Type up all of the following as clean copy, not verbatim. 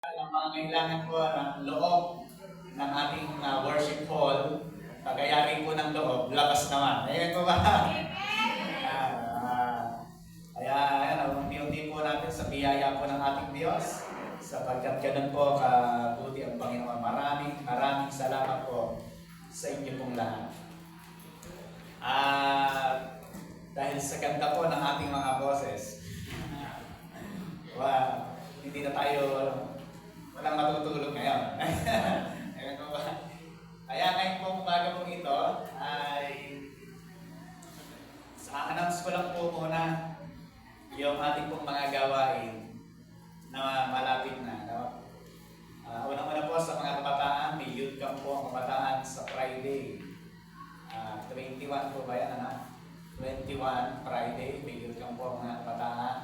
Ang pangangailangan po ng loob ng ating worship hall, pagkayari po ng loob, labas naman. Ayan po ba? Kaya unti-unti po natin sa biyaya po ng ating Diyos, sapagkat ganun po kabuti ang Panginoon. Maraming salamat po sa inyo pong lahat. Dahil sa ganda po ng ating mga boses, hindi na tayo walang matutulog ngayon. Ayan po ba? Kaya ngayon pong umaga pong ito ay sa-announce ko lang po muna yung ating pong mga gawain na malapit na. Unang-una po sa mga kabataan, may youth camp po ang kabataan sa Friday. 21 po ba yan, 21 Friday, may youth camp po ang mga kabataan.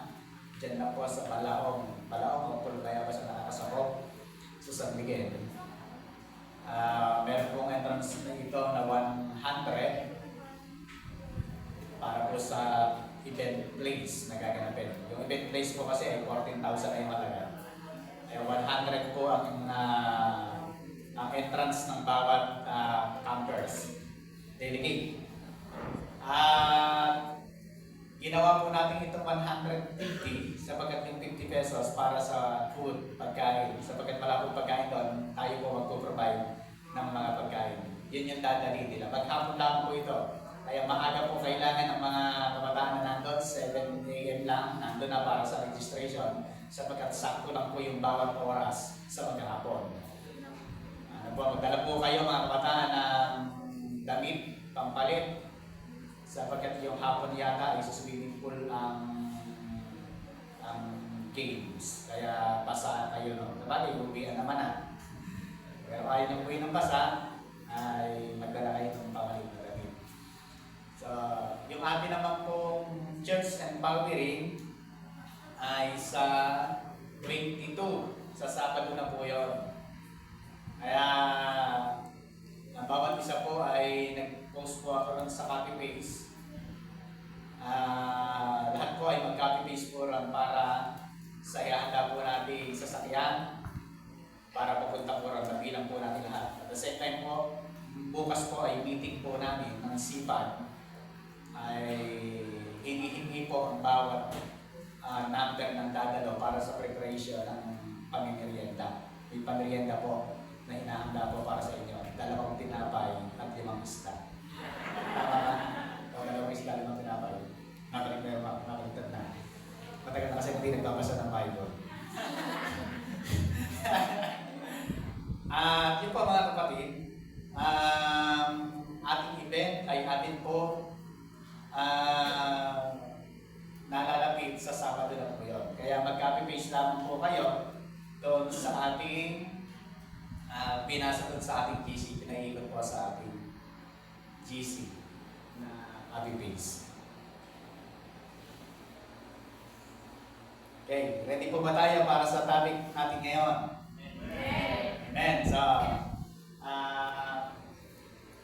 Diyan na po sa Balaong o Pulbaya ba sa nakakasakop sa San Miguel. Meron pong entrance na ito na 100 para po sa event place na gaganapin. Yung event place po kasi ay 14,000 na yung halaga. Ay 100 po ang entrance ng bawat campers. Delegate. Ginawa po natin itong 150 sapagkat yung 50 pesos para sa food, pagkain. Sapagkat wala pong pagkain doon, tayo po magpo-provide ng mga pagkain. Yun yung dadali nila. Maghapon lang po ito. Kaya maaga po kailangan ng mga kabataan na nandun, 7 a.m. lang, nandun na para sa registration. Sapagkat sakto lang po yung bawat oras sa maghapon. Magdala po kayo mga kabataan ng damit, pampalit, sapagkat yung hapon yata ay sa swimming pool ang games. Kaya basa kayo, no? Sabagay, uwian naman na. Pero ayaw yung uwi ng basa, ay magdala kayo ng pamalit na damit. So, yung atin naman pong church and powering ay sa 22, sa Sabado na po yun. Kaya, bawat isa po ay nag-post po ako sa copy-paste. Lahat po ay mag-copy-paste po rin para sa ihanda po natin sasakyan para papunta po rin, nabilang po natin lahat. At the same time po, bukas po ay meeting po namin ng SIPAD ay hinihingi po ang bawat number ng dadalo para sa preparation ng pamimerienda. May pamerienda po na hinahanda po para sa inyo. 2 tinapay at 5 isda. Tama ba? O 2 isda, 5 tinapay. Napaliktad na. Matagal na kasi hindi nagbabasa ng Bible. Yun po mga kapatid, ating event ay atin po nalalapit sa Sabado na po yun. Kaya mag-copy-paste lamang po kayo doon sa ating pinasa doon sa ating GC, pinaikot po sa ating GC na copy-paste. Okay, ready po ba tayo para sa topic natin ngayon? Amen. So,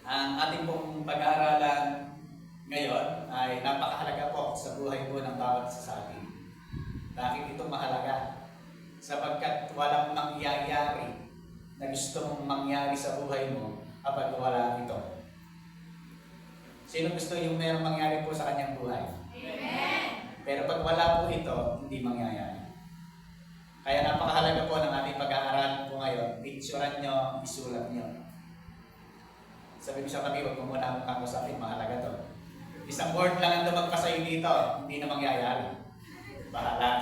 ang ating pong pag-aaralan ngayon ay napakahalaga po sa buhay po ng bawat isa sa atin. Bakit ito mahalaga? Sapagkat walang mangyayari na gusto mong mangyari sa buhay mo kapag wala ito. Sino gusto yung mayroong mangyari po sa kanyang buhay? Amen! Pero pag wala po ito, hindi mangyayari. Kaya napakahalaga po ng ating pag-aaralan po ngayon, picturean nyo, isulat nyo. Sabi ko sa kami, huwag mo muna akong kakusapin, mahalaga to. Isang word lang ang lumagpas sa'yo dito, hindi na mangyayari. Bahala.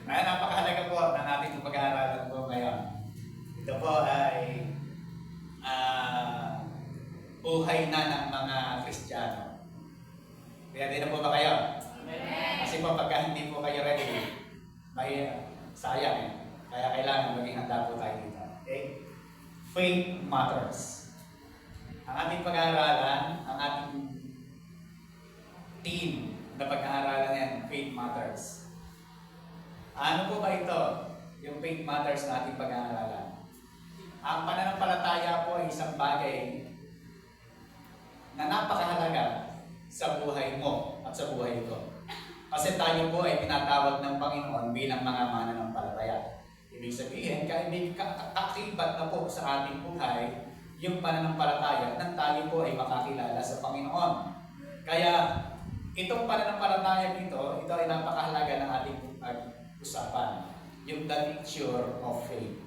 Kaya napakahalaga po ng ating pag-aaralan po ngayon. Ito po ay buhay na ng mga Kristiyano. Ready na po ba kayo? Amen. Kasi po pagka hindi po kayo ready, may sayang eh. Kaya kailangan maging handa po tayo dito. Okay? Faith matters. Ang ating pag-aaralan, ang ating team na pag-aaralan yan, faith matters. Ano po ba ito? Yung faith matters na ating pag-aaralan. Ang pananampalataya po ay isang bagay na napakahalaga sa buhay mo at sa buhay ko. Kasi tayo po ay tinatawag ng Panginoon bilang mga mananampalataya. Ibig sabihin, ay may kakibat na po sa ating buhay yung pananampalataya nang tayo po ay makakilala sa Panginoon. Kaya itong pananampalataya ito ay napakahalaga ng ating usapan. Yung the nature of faith.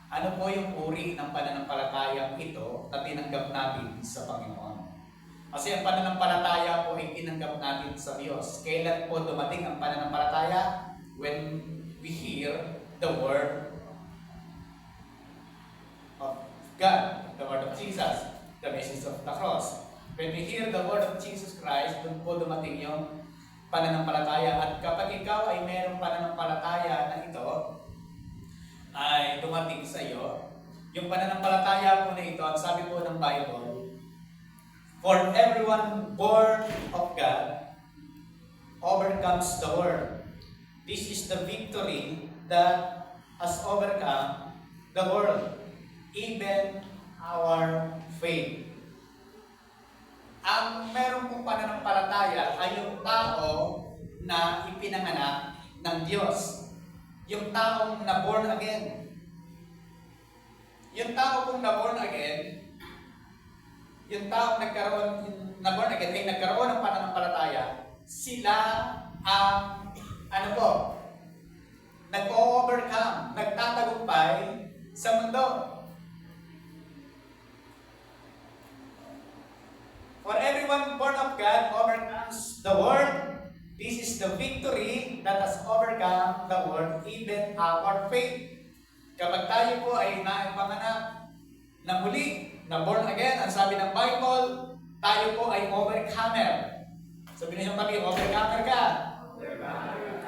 Ano po yung uri ng pananampalatayang ito na tinanggap natin sa Panginoon? Kasi ang pananampalataya po ay tinanggap natin sa Diyos. Kailan po dumating ang pananampalataya? When we hear the word of God, the word of Jesus, the message of the cross. When we hear the word of Jesus Christ, doon po dumating yung pananampalataya. At kapag ikaw ay mayroong pananampalataya na ito, ay dumating sa iyo, yung pananampalataya po na ito, ang sabi po ng Bible, for everyone born of God overcomes the world. This is the victory that has overcome the world, even our faith. Ang meron pong pananampalataya ay yung tao na ipinanganak ng Diyos. Yung taong na born again. Yung tao pong na born again, yung taong na born again ay nagkaroon ng pananampalataya, sila ang nag-overcome, nagtatagumpay sa mundo. For everyone born of God overcomes the world. This is the victory that has overcome the world, even our faith. Kapag tayo po ay napanganak na muli, na born again, ang sabi ng Bible, tayo po ay overcomer. Sabihin niyo kami, overcomer ka.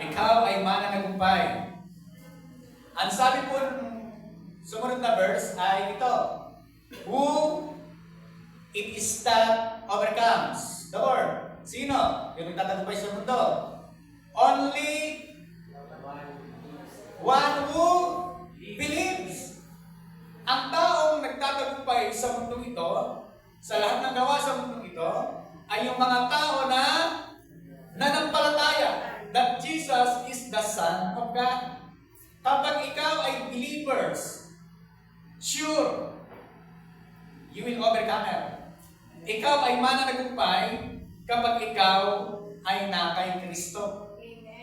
Ikaw ay mananagumpay. Ang sabi po ng sumunod na verse ay ito, who it is that overcomes the world. Sino? Yung nagtatagumpay sa mundo. Only one who believes. Ang taong nagtatagumpay sa mundong ito, sa lahat ng gawa sa mundong ito, ay yung mga tao na nanampalataya that Jesus is the Son of God. Kapag ikaw ay believers, sure, you will overcome it. Ikaw ay mananagumpay kapag ikaw ay na kay Kristo.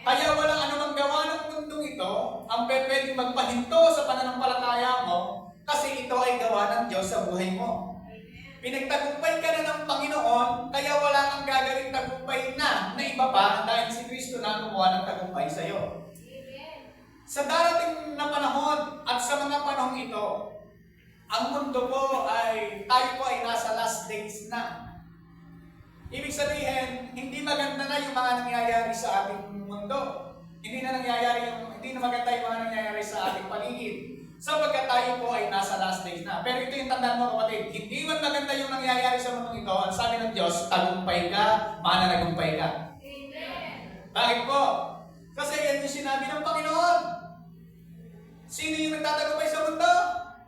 Kaya walang anumang gawa ng mundong ito ang pwedeng magpahinto sa pananampalataya mo kasi ito ay gawa ng Diyos sa buhay mo. Pinagtagumpay ka na ng Panginoon, kaya wala kang gagawing tagumpay na iba pa dahil si Kristo na gumawa ng tagumpay sa iyo. Sa darating na panahon at sa mga panahong ito, ang mundo po tayo po ay nasa last days na. Ibig sabihin, hindi maganda na yung mga nangyayari sa ating mundo. Hindi na maganda yung mga nangyayari sa ating paligid. Sapagkat tayo po ay nasa last days na. Pero ito yung tandaan mo kapatid, hindi man maganda yung nangyayari sa mundong ito, ang sabi ng Diyos, tagumpay ka, mananagumpay ka. Amen. Bakit po? Kasi yan yung sinabi ng Panginoon. Sino yung nagtatagumpay sa mundo?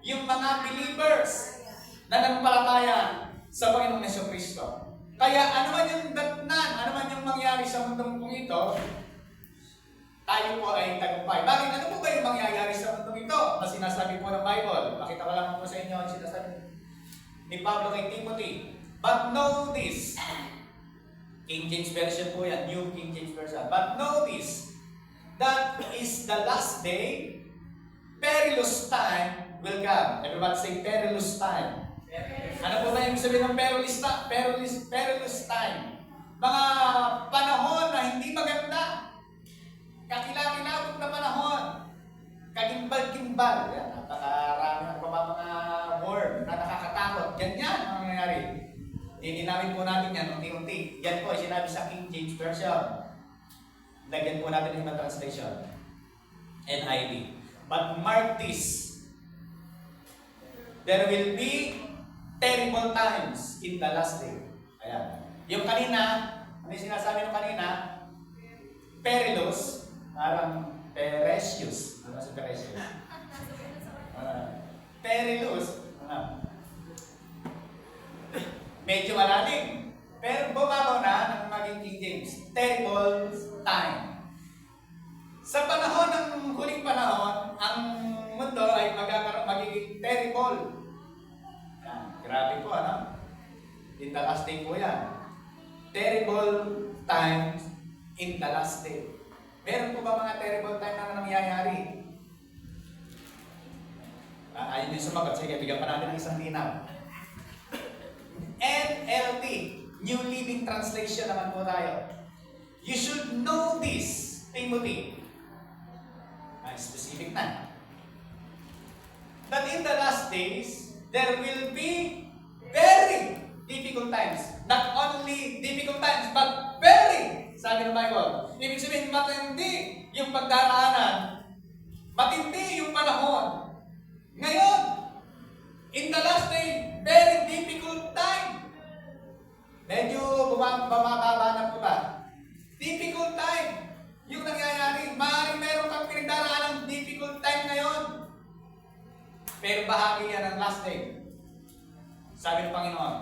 Yung mga believers na nanampalataya sa Panginoong Jesucristo. Kaya ano man yung datnan, ano man yung mangyari sa mundong ito, tayo po ay tagumpay. Bakit? Ano po ba yung mangyayari sa mundong ito na sinasabi po ng Bible? Pakita ko lang po sa inyo ang sinasabi ni Pablo kay Timothy. But know this. King James Version po yan, New King James Version. But know this, that is the last day, perilous time will come. Everybody say perilous time. Ano po ba yung sabihin ng perilous time? Mga panahon na hindi maganda. Kakilakilabot na panahon. Kagimbal-gimbal. Yan, napakarami pa mga word na nakakatakot. Ganyan ang nangyayari. Dininawin po natin yan unti-unti. Yan po ay sinabi sa King James Version. Lagyan po natin ng ibang translation. NIV. But mark this. There will be terrible times in the last day. Ayan. Yung kanina, ano yung sinasabi ng kanina? Perilous. Parang precious. Ano sa precious? Perilous. Medyo malalim. Pero bumabaw na ng maging King James. Terrible time. Sa panahon ng huling panahon, ang mundo ay ay magiging terrible. Yan. Grabe po, ano? In the last day po yan. Terrible times in the last day. Meron po ba mga terrible time na nangyayari? Ayun yung sumagot. Sige, bigyan pa natin ng isang linaw. NLT, New Living Translation naman po tayo. You should know this, Timothy. Specific na. That in the last days, there will be very difficult times. Not only difficult times, but very, sabi ng Bible. Ibig sabihin, matindi yung pagdaraanan. Matindi yung panahon. Ngayon, in the last day, very difficult time. Medyo bumababa na po ba? Difficult time. Yung nangyayari, maaaring meron kang pinagdaraan ng difficult time ngayon. Pero bahagi yan ng last day. Sabi ng Panginoon.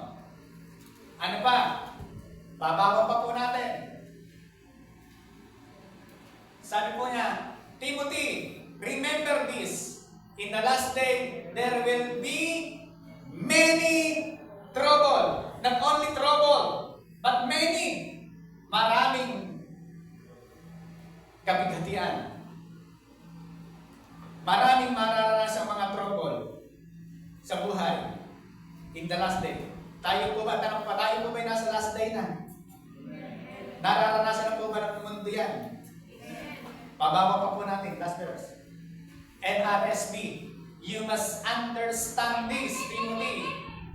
Ano pa? Babawan pa po natin. Sabi po niya, Timothy, remember this. In the last day, there will be many trouble. Not only trouble, but many. Maraming kabigatian. Maraming mararanasan mga trouble sa buhay in the last day. Tayo po ba, tanong pa, tayo po ba nasa last day na? Nararanasan na po ba ng mundo yan? Pabawa pa po natin, last verse. NRSV, you must understand this, Timothy.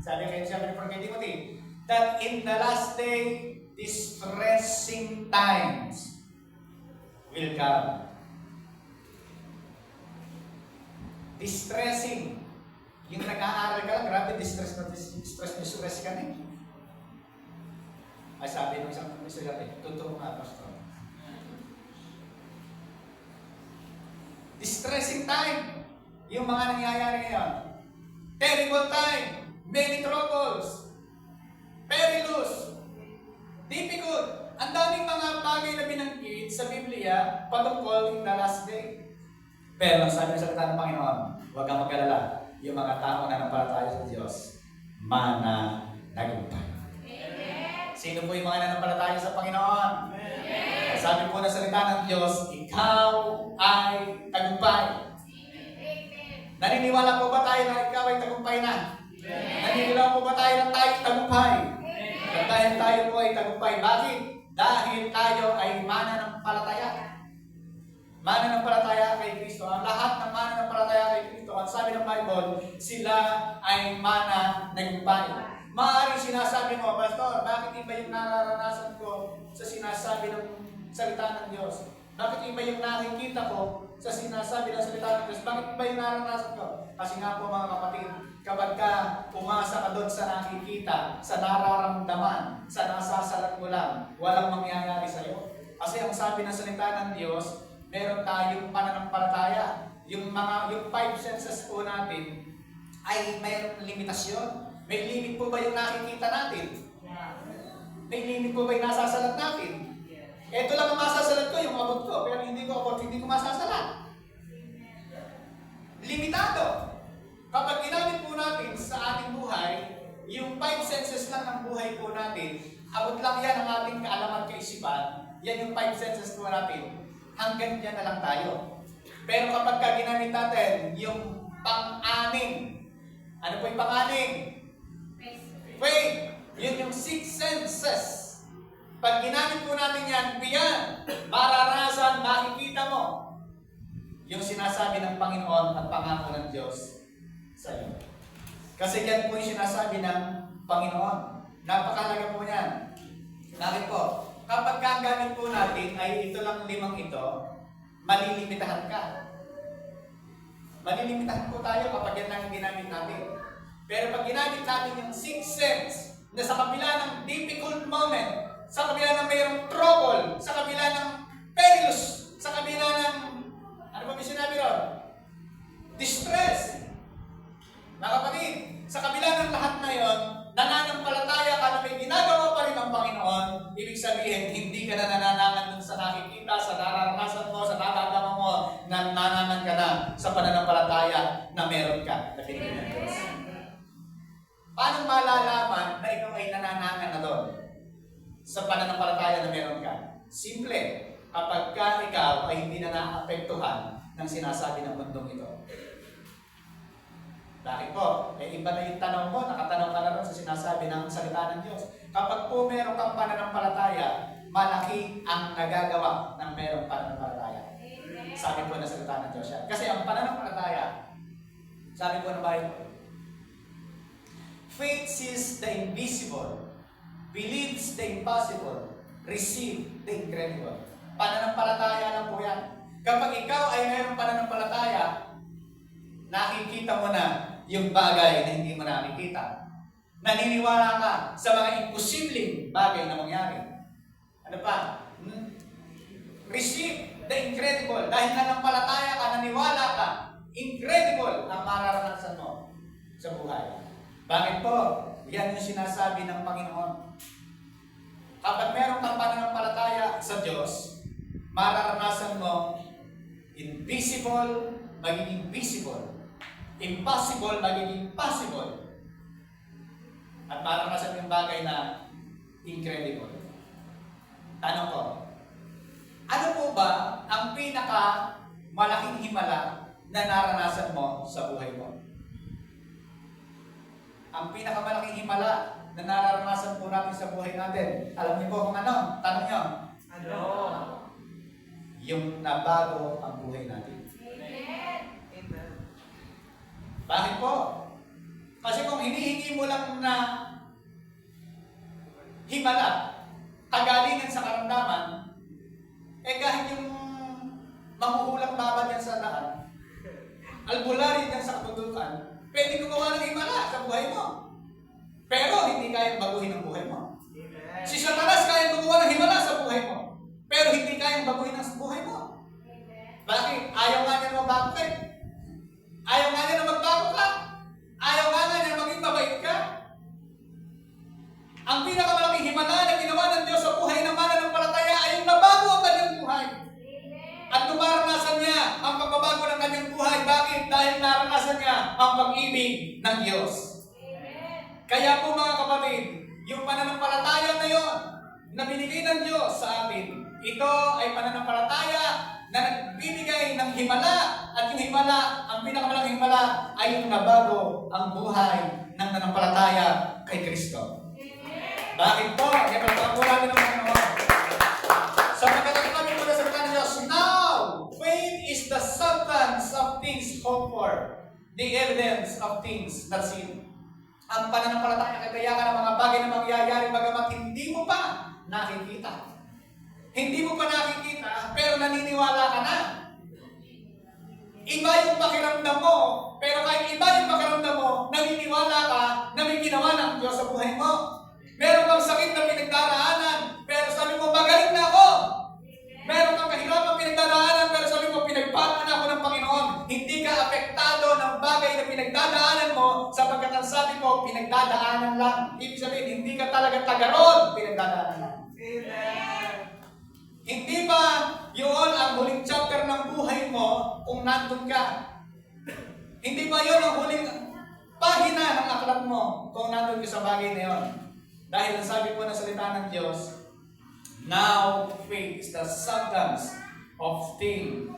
Sabi kay Timothy, that in the last day, distressing times will come. Distressing. Yung nag-aaral ka lang, grabe, distress ka na eh. Ay, sabi ng isang estudyante, totoo nga, pastor. Distressing time. Yung mga nangyayari ngayon. Terrible time. Many troubles. Perilous. Difficult. Ang daming mga bagay na binanggit sa Biblia patungkol in the last day. Pero sabi ng salita ng Panginoon, huwag kang mag-alala. Yung mga tao na nampalataya sa Diyos, mananagumpay. Sino po yung mga nanampalataya sa Panginoon? Amen. Sabi po ng salita ng Diyos, ikaw ay tagumpay. Naniniwala po ba tayo na ikaw ay tagumpay na? Naniniwala po ba tayo na tayo tagumpay? At dahil tayo po ay tagumpay, bakit? Dahil tayo ay mananampalataya. Mananampalataya kay Kristo. Ang lahat ng mananampalataya kay Kristo, ang sabi ng Bible, sila ay mananagumpay. Maaaring sinasabi mo, Pastor, bakit iba yung nararanasan ko sa sinasabi ng salita ng Diyos? Bakit iba yung nakikita ko sa sinasabi ng salita ng Diyos? Bakit iba yung nararanasan ko? Kasi nga po mga kapatid, kapag ka umasa ka doon sa nakikita, sa nararamdaman, sa nasasalat mo lang, walang mangyayari sa iyo. Kasi ang sabi ng salita ng Diyos, meron tayong pananampalataya. Yung 5 senses po natin ay mayroong limitasyon. May limit po ba yung nakikita natin? May limit po ba yung nasasalat natin? Ito lang ang masasalat ko, yung abot ko, pero hindi ko abot, hindi ko masasalat. Limitado. Kapag ginamit po natin sa ating buhay, yung 5 senses lang ng buhay po natin, abot lang yan ang ating kaalaman kaisipan, yan yung 5 senses po natin. Hanggang dyan na lang tayo. Pero kapag ginamit natin yung pang-anim, ano po yung pang-anim? Faith. Yun yung 6 senses. Pag ginamit po natin yan, biyan, mararanasan, makikita mo yung sinasabi ng Panginoon at pangako ng Diyos sa iyo. Kasi yan po yung sinasabi ng Panginoon. Napakalaga po yan. Bakit po? Kapag ang gamit po natin ay ito lang 5 ito, malilimitahan ka. Malilimitahan po tayo kapag yan lang ang ginamit natin. Pero pag ginamit natin yung 6 sense na sa kabila ng difficult moment, sa kabila ng mayroong trouble, sa kabila ng perilous, sa kabila ng, ano ba may sinabi ron? Distress. Mga kapatid, sa kabila ng lahat na yon, nananampalataya ka na may ginagawa pa rin ang Panginoon, ibig sabihin, hindi ka na nananangan dun sa nakikita, sa nararanasan mo, sa natatanong mo, nananangan ka na sa pananampalataya na meron ka, na binigay ng Diyos. Paano malalaman na ikaw ay nanananga na doon sa pananampalataya na meron ka? Simple, kapag ka ikaw ay hindi na naapektuhan ng sinasabi ng mundong ito. Bakit po? Iba na yung tanong mo, nakatanong ka na rin sa sinasabi ng salita ng Diyos. Kapag po meron kang pananampalataya, malaki ang nagagawa ng merong pananampalataya. Sabi po na salita ng Diyos yan. Kasi ang pananampalataya, sabi po ng Bible, faith sees the invisible, believes the impossible, receive the incredible. Pananampalataya lang po yan. Kapag ikaw ay mayroong pananampalataya, nakikita mo na yung bagay na hindi mo nakikita. Naniniwala ka sa mga imposibleng bagay na mangyari. Ano pa? Receive the incredible. Dahil nanampalataya ka, naniwala ka, incredible ang mararanasan mo sa buhay. Bakit po? Yan yung sinasabi ng Panginoon. Kapag meron kang pananampalataya sa Diyos, mararanasan mo invisible, magiging visible. Impossible, magiging possible. At mararanasan yung bagay na incredible. Tanong ko, ano po ba ang pinaka malaking himala na naranasan mo sa buhay mo? Ang pinakamalaking himala na nararanasan po natin sa buhay natin, alam niyo po kung ano? Tanong niyo. Ano? Yung nabago ang buhay natin. Amen. Bakit po? Kasi kung hinihingi mo lang na himala, kagalingan sa karamdaman, kahit yung manghuhulang babad yan sa daan, albularyo yan sa kabundukan, pwede gumawa ng himala sa buhay mo. Pero hindi kayang baguhin ang buhay mo. Amen. Si Satanas kayang gumawa ng himala sa buhay mo, pero hindi kayang baguhin ang buhay mo. Bakit? Ayaw nga niya na magbago ka. Ayaw nga niya na magbago ka. Ayaw nga niya na maging mabait ka. Ang pinakamalaking himala na ginawa ng Diyos sa buhay ng mananampalataya ay yung nabago ang kanyang buhay. At naranasan niya ang pagbabago ng kanyang buhay. Bakit? Dahil naranasan niya ang pag-ibig ng Diyos. Kaya po mga kapatid, yung pananampalataya na yon na binigay ng Diyos sa atin, ito ay pananampalataya na nagbibigay ng himala. At yung himala, ang pinakamalaking himala ay yung nabago ang buhay ng nanampalataya kay Kristo. Bakit po? Kaya pagkakulang ng Panginoon. Sa pagkakatabi po na salita ng Diyos, now, faith is the substance of things hoped for, the evidence of things not seen. Ang pananampalataya, kaya ka ng mga bagay na mangyayari bagamat hindi mo pa nakikita. Hindi mo pa nakikita, pero naniniwala ka na. Iba yung pakiramdam mo, pero kahit iba yung pakiramdam mo, naniniwala ka na may ginawa ng Diyos sa buhay mo. Meron kang sakit na pinagdaraanan, pero sabi mo, magaling na ako. Meron kang kahirapan pinagdadaanan, pero sabi mo, pinagpalaan ako ng Panginoon. Hindi ka apektado ng bagay na pinagdadaanan mo, sapagkat ang sabi mo, pinagdadaanan lang. Ibig sabihin, hindi ka talaga taga-ron, pinagdadaanan lang. Amen. Hindi ba yun ang huling chapter ng buhay mo kung nandun ka? Hindi ba yun ang huling pahina ng aklat mo kung nandun ka sa bagay na yun? Dahil ang sabi po ng salita ng Diyos, now faith is the substance of things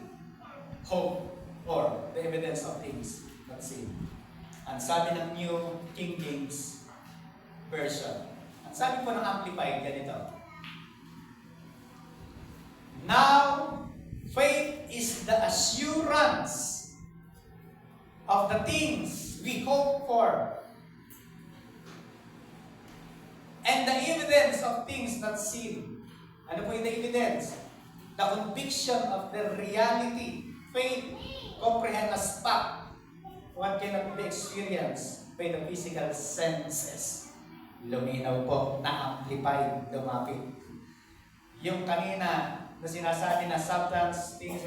hope for, the evidence of things not seen. Ang sabi ng New King James Version, ang sabi po ng Amplified, ganito, now faith is the assurance of the things we hope for, and the evidence of things not seen. Ano po yung the evidence? The conviction of the reality. Faith comprehend as fact what cannot be experienced by the physical senses. Luminaw po, na-amplified, lumapit. Yung kanina na sinasabi na substance, things,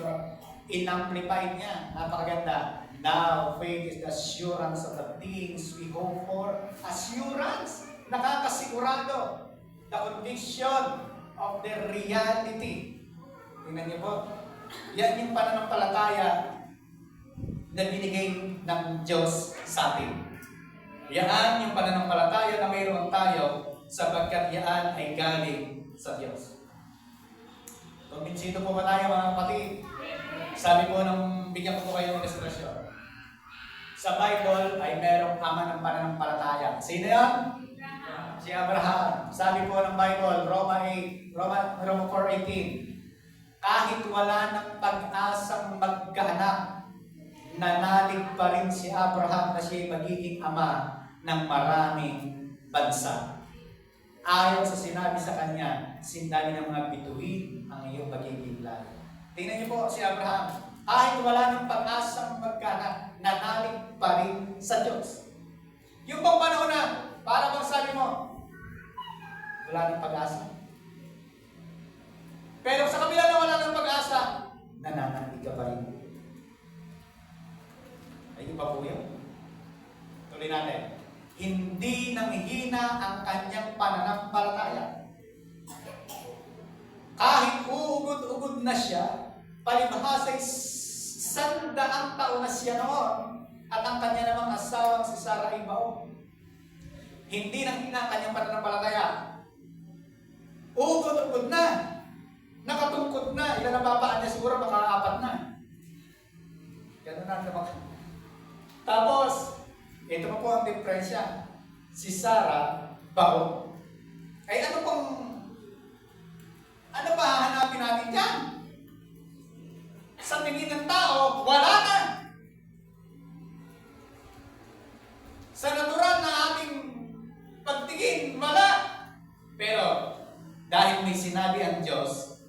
in-amplified niya. Napakaganda. Now, faith is the assurance of the things we hope for. Assurance. Nakakasigurado. The conviction of the reality. Tingnan niyo po. Yan yung pananampalataya na binigay ng Diyos sa atin. Yaan yung pananampalataya na mayroon tayo sapagkat yaan ay galing sa Diyos. Kumbinsido po ba tayo mga kapatid? Sabi po nung bigyan ko po kayo ng ilustrasyon. Sa Bible ay merong ama ng pananampalataya. Sino yan? Si Abraham. Sabi po ng Bible, Roma 4:18. Kahit wala ng pag-asang magkaanak, nanalig pa rin si Abraham na siya'y magiging ama ng maraming bansa. Ayon sa sinabi sa kanya, sinabi ng mga bituin ang iyong magiging lahi. Tingnan niyo po si Abraham. Kahit wala ng pag-asang magkaanak, nanalig pa rin sa Diyos. Yung pang panahon na, para bang sabi mo, wala ng pag-asa. Pero sa kabila na wala ng pag-asa, nananalig ka pa rin. Ayun pa po yun. Tuloy natin. Hindi nanghihina ang kanyang pananampalataya. Kahit uugod-ugod na siya, palibhasa'y 100 taon na siya noon, at ang kanya namang asawang si Sarah ay baon. Hindi nanghihina ang kanyang pananampalataya. Uugod-ugod na. Nakatungkot na. Ilan ang babaan niya? Siguro baka 4 na. Ganun na naman. Tapos, ito pa po ang diferensya. Si Sarah, baon. Ay ano pa hahanapin natin dyan? Sa tingin ng tao, wala na. Sa natural na ating pagtingin, wala. Pero, dahil may sinabi ang Diyos,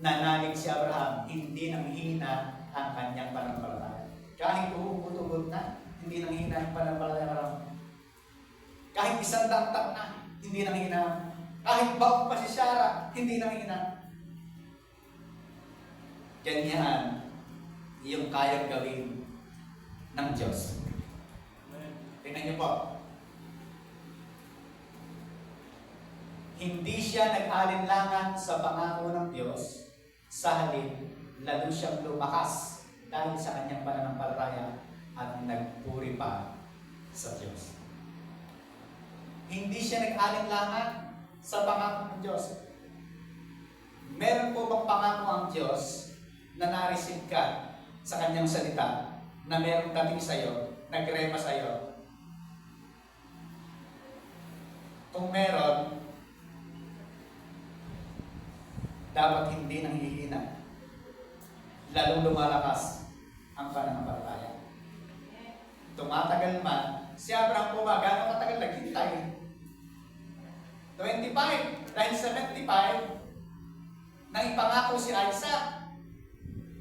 nanalig si Abraham, hindi nanghina ang kanyang pananampalataya. Kahit uugod-ugod na, hindi nanghina ang pananampalataya. Kahit 100 taon na, hindi nanghina. Kahit baon pa si Sarah, hindi nanghina. Ganyan yung kayang gawin ng Diyos. Tingnan niyo po. Hindi siya nag-alinlangan sa pangako ng Diyos, sa halip, lalo siyang lumakas dahil sa kanyang pananampalataya at nagpuri pa sa Diyos. Hindi siya nag-alinlangan sa pangako ng Diyos. Meron po bang pangako ang Diyos na na-receive ka sa kanyang salita, na meron dating sa'yo, nagrema sa'yo? Kung meron, dapat hindi nanghihina, lalong lumalakas ang pananampalataya. Tumatagal man, si Abraham po ba, gano'ng katagal naghintay? 25, dahil 75, nang ipangako si Isaac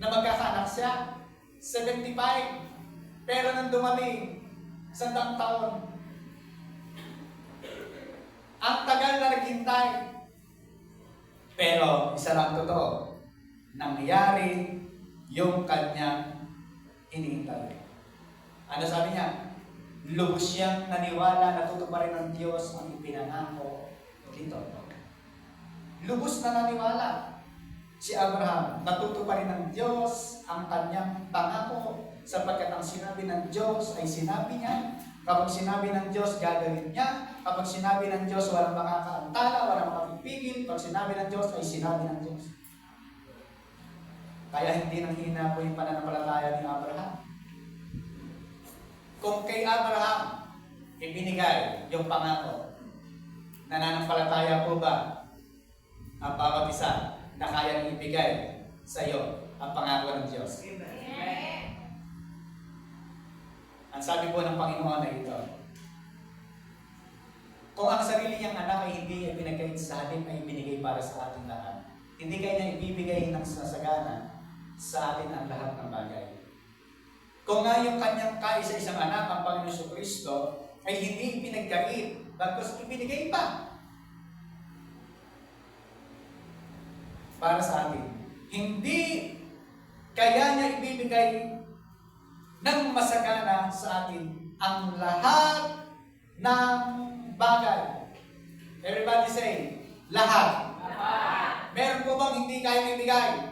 na magkakaanak siya, 75, pero nang dumating, 100 taon, ang tagal na naghintay. Pero isa lang totoo, nangyari yung kanyang hinihintay. Ano sabi niya? Lubos siyang naniwala na tutuparin ng Diyos ang ipinangako dito. Lubos na naniwala si Abraham na tutuparin ng Diyos ang kanyang pangako, sapagkat ang sinabi ng Diyos ay sinabi niya. Kapag sinabi ng Diyos, gagawin niya. Kapag sinabi ng Diyos, walang makakaantala, walang makapipigil. Kapag sinabi ng Diyos, ay sinabi ng Diyos. Kaya hindi nanghina po yung pananampalataya ni Abraham. Kung kay Abraham ibinigay yung pangako, nananampalataya po ba ang bawat isa na kayang ibigay sa iyo ang pangako ng Diyos? Amen. Ang sabi po ng Panginoon ay ito: kung ang sarili niyang anak ay hindi niya pinagkait sa halip ay binigay para sa ating lahat, hindi kaya niya ibibigay ng sasagana sa atin ang lahat ng bagay. Kung nga yung kanyang kaisa-isang anak, ang Panginoon Jesucristo, ay hindi pinagkait, bagkus ibinigay pa para sa atin. Hindi kaya niya ibibigay ng masagana sa atin ang lahat ng bagay. Everybody say, lahat. Meron po bang hindi kaya ibigay?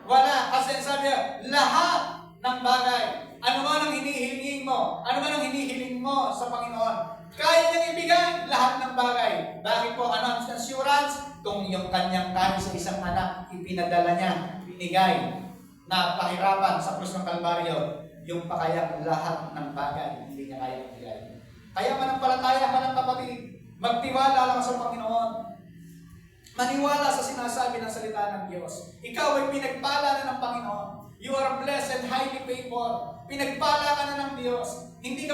Wala. Kasi sabi niya, lahat ng bagay. Ano man ang hinihiling mo, ano man ang hinihiling mo sa Panginoon, kaya niyang ibigay lahat ng bagay. Bakit po? Ano ang assurance? Kung yung kanyang tayo sa isang anak, ipinadala niya, binigay, na pahirapan sa krus ng Kalbaryo, yung pakayang lahat ng bagay, hindi niya kaya ibigay. Kaya manampalataya ka ng kapatid, magtiwala lang sa Panginoon. Maniwala sa sinasabi ng salita ng Diyos. Ikaw ay pinagpala na ng Panginoon. You are blessed and highly favored. Pinagpala ka na ng Diyos. Hindi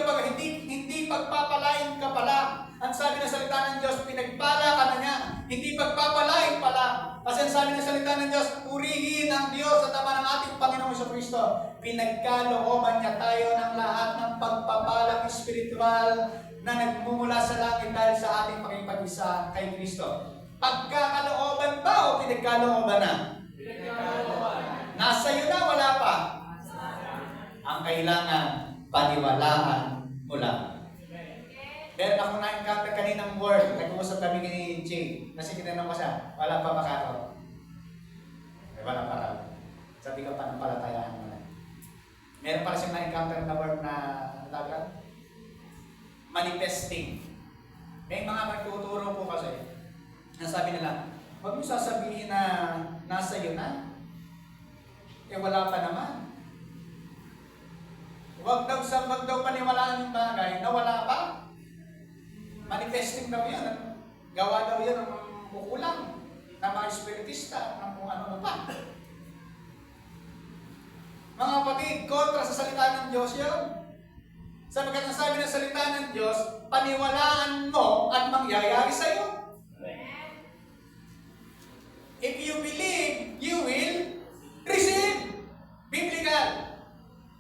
pagpapalain ka pala. Ang sabi ng salita ng Diyos, pinagpala ka na niya. Hindi pagpapalain pala. Kasi ang sabi ng salita ng Diyos, purihin ang Diyos at Ama ng ating Panginoong Jesucristo. Pinagkalooban niya tayo ng lahat ng pagpapalang espiritual na nagmumula sa langit dahil sa ating pakipag-isa kay Kristo. Pagkakalooban ba o pinagkalooban na? Nasa iyo na, wala pa. Ang kailangan, paniwalaan mo lang. Meron ako na-encounter kaninang word. Nag-uusap kami ni Jay. Kasi tinanong ko siya, wala pa ba karon? Wala pa raw. Sabi ko, panampalatayahan mo na. Meron pala siyang na-encounter na word na manifesting. May mga nagtuturo po kasi. Nasabi nila, huwag mo sasabihin na nasa iyo na. Wala pa naman. Huwag daw paniwalaan yung bagay na wala pa. Manifesting daw yan. Gawa daw yan ng kukulang ng mga espiritista, ng kung ano pa. Mga kapatid, kontra sa salita ng Diyos yun. Sapagkat ang sabi ng salita ng Diyos, paniwalaan mo at mangyayari sa iyo. If you believe, you will receive. Biblical.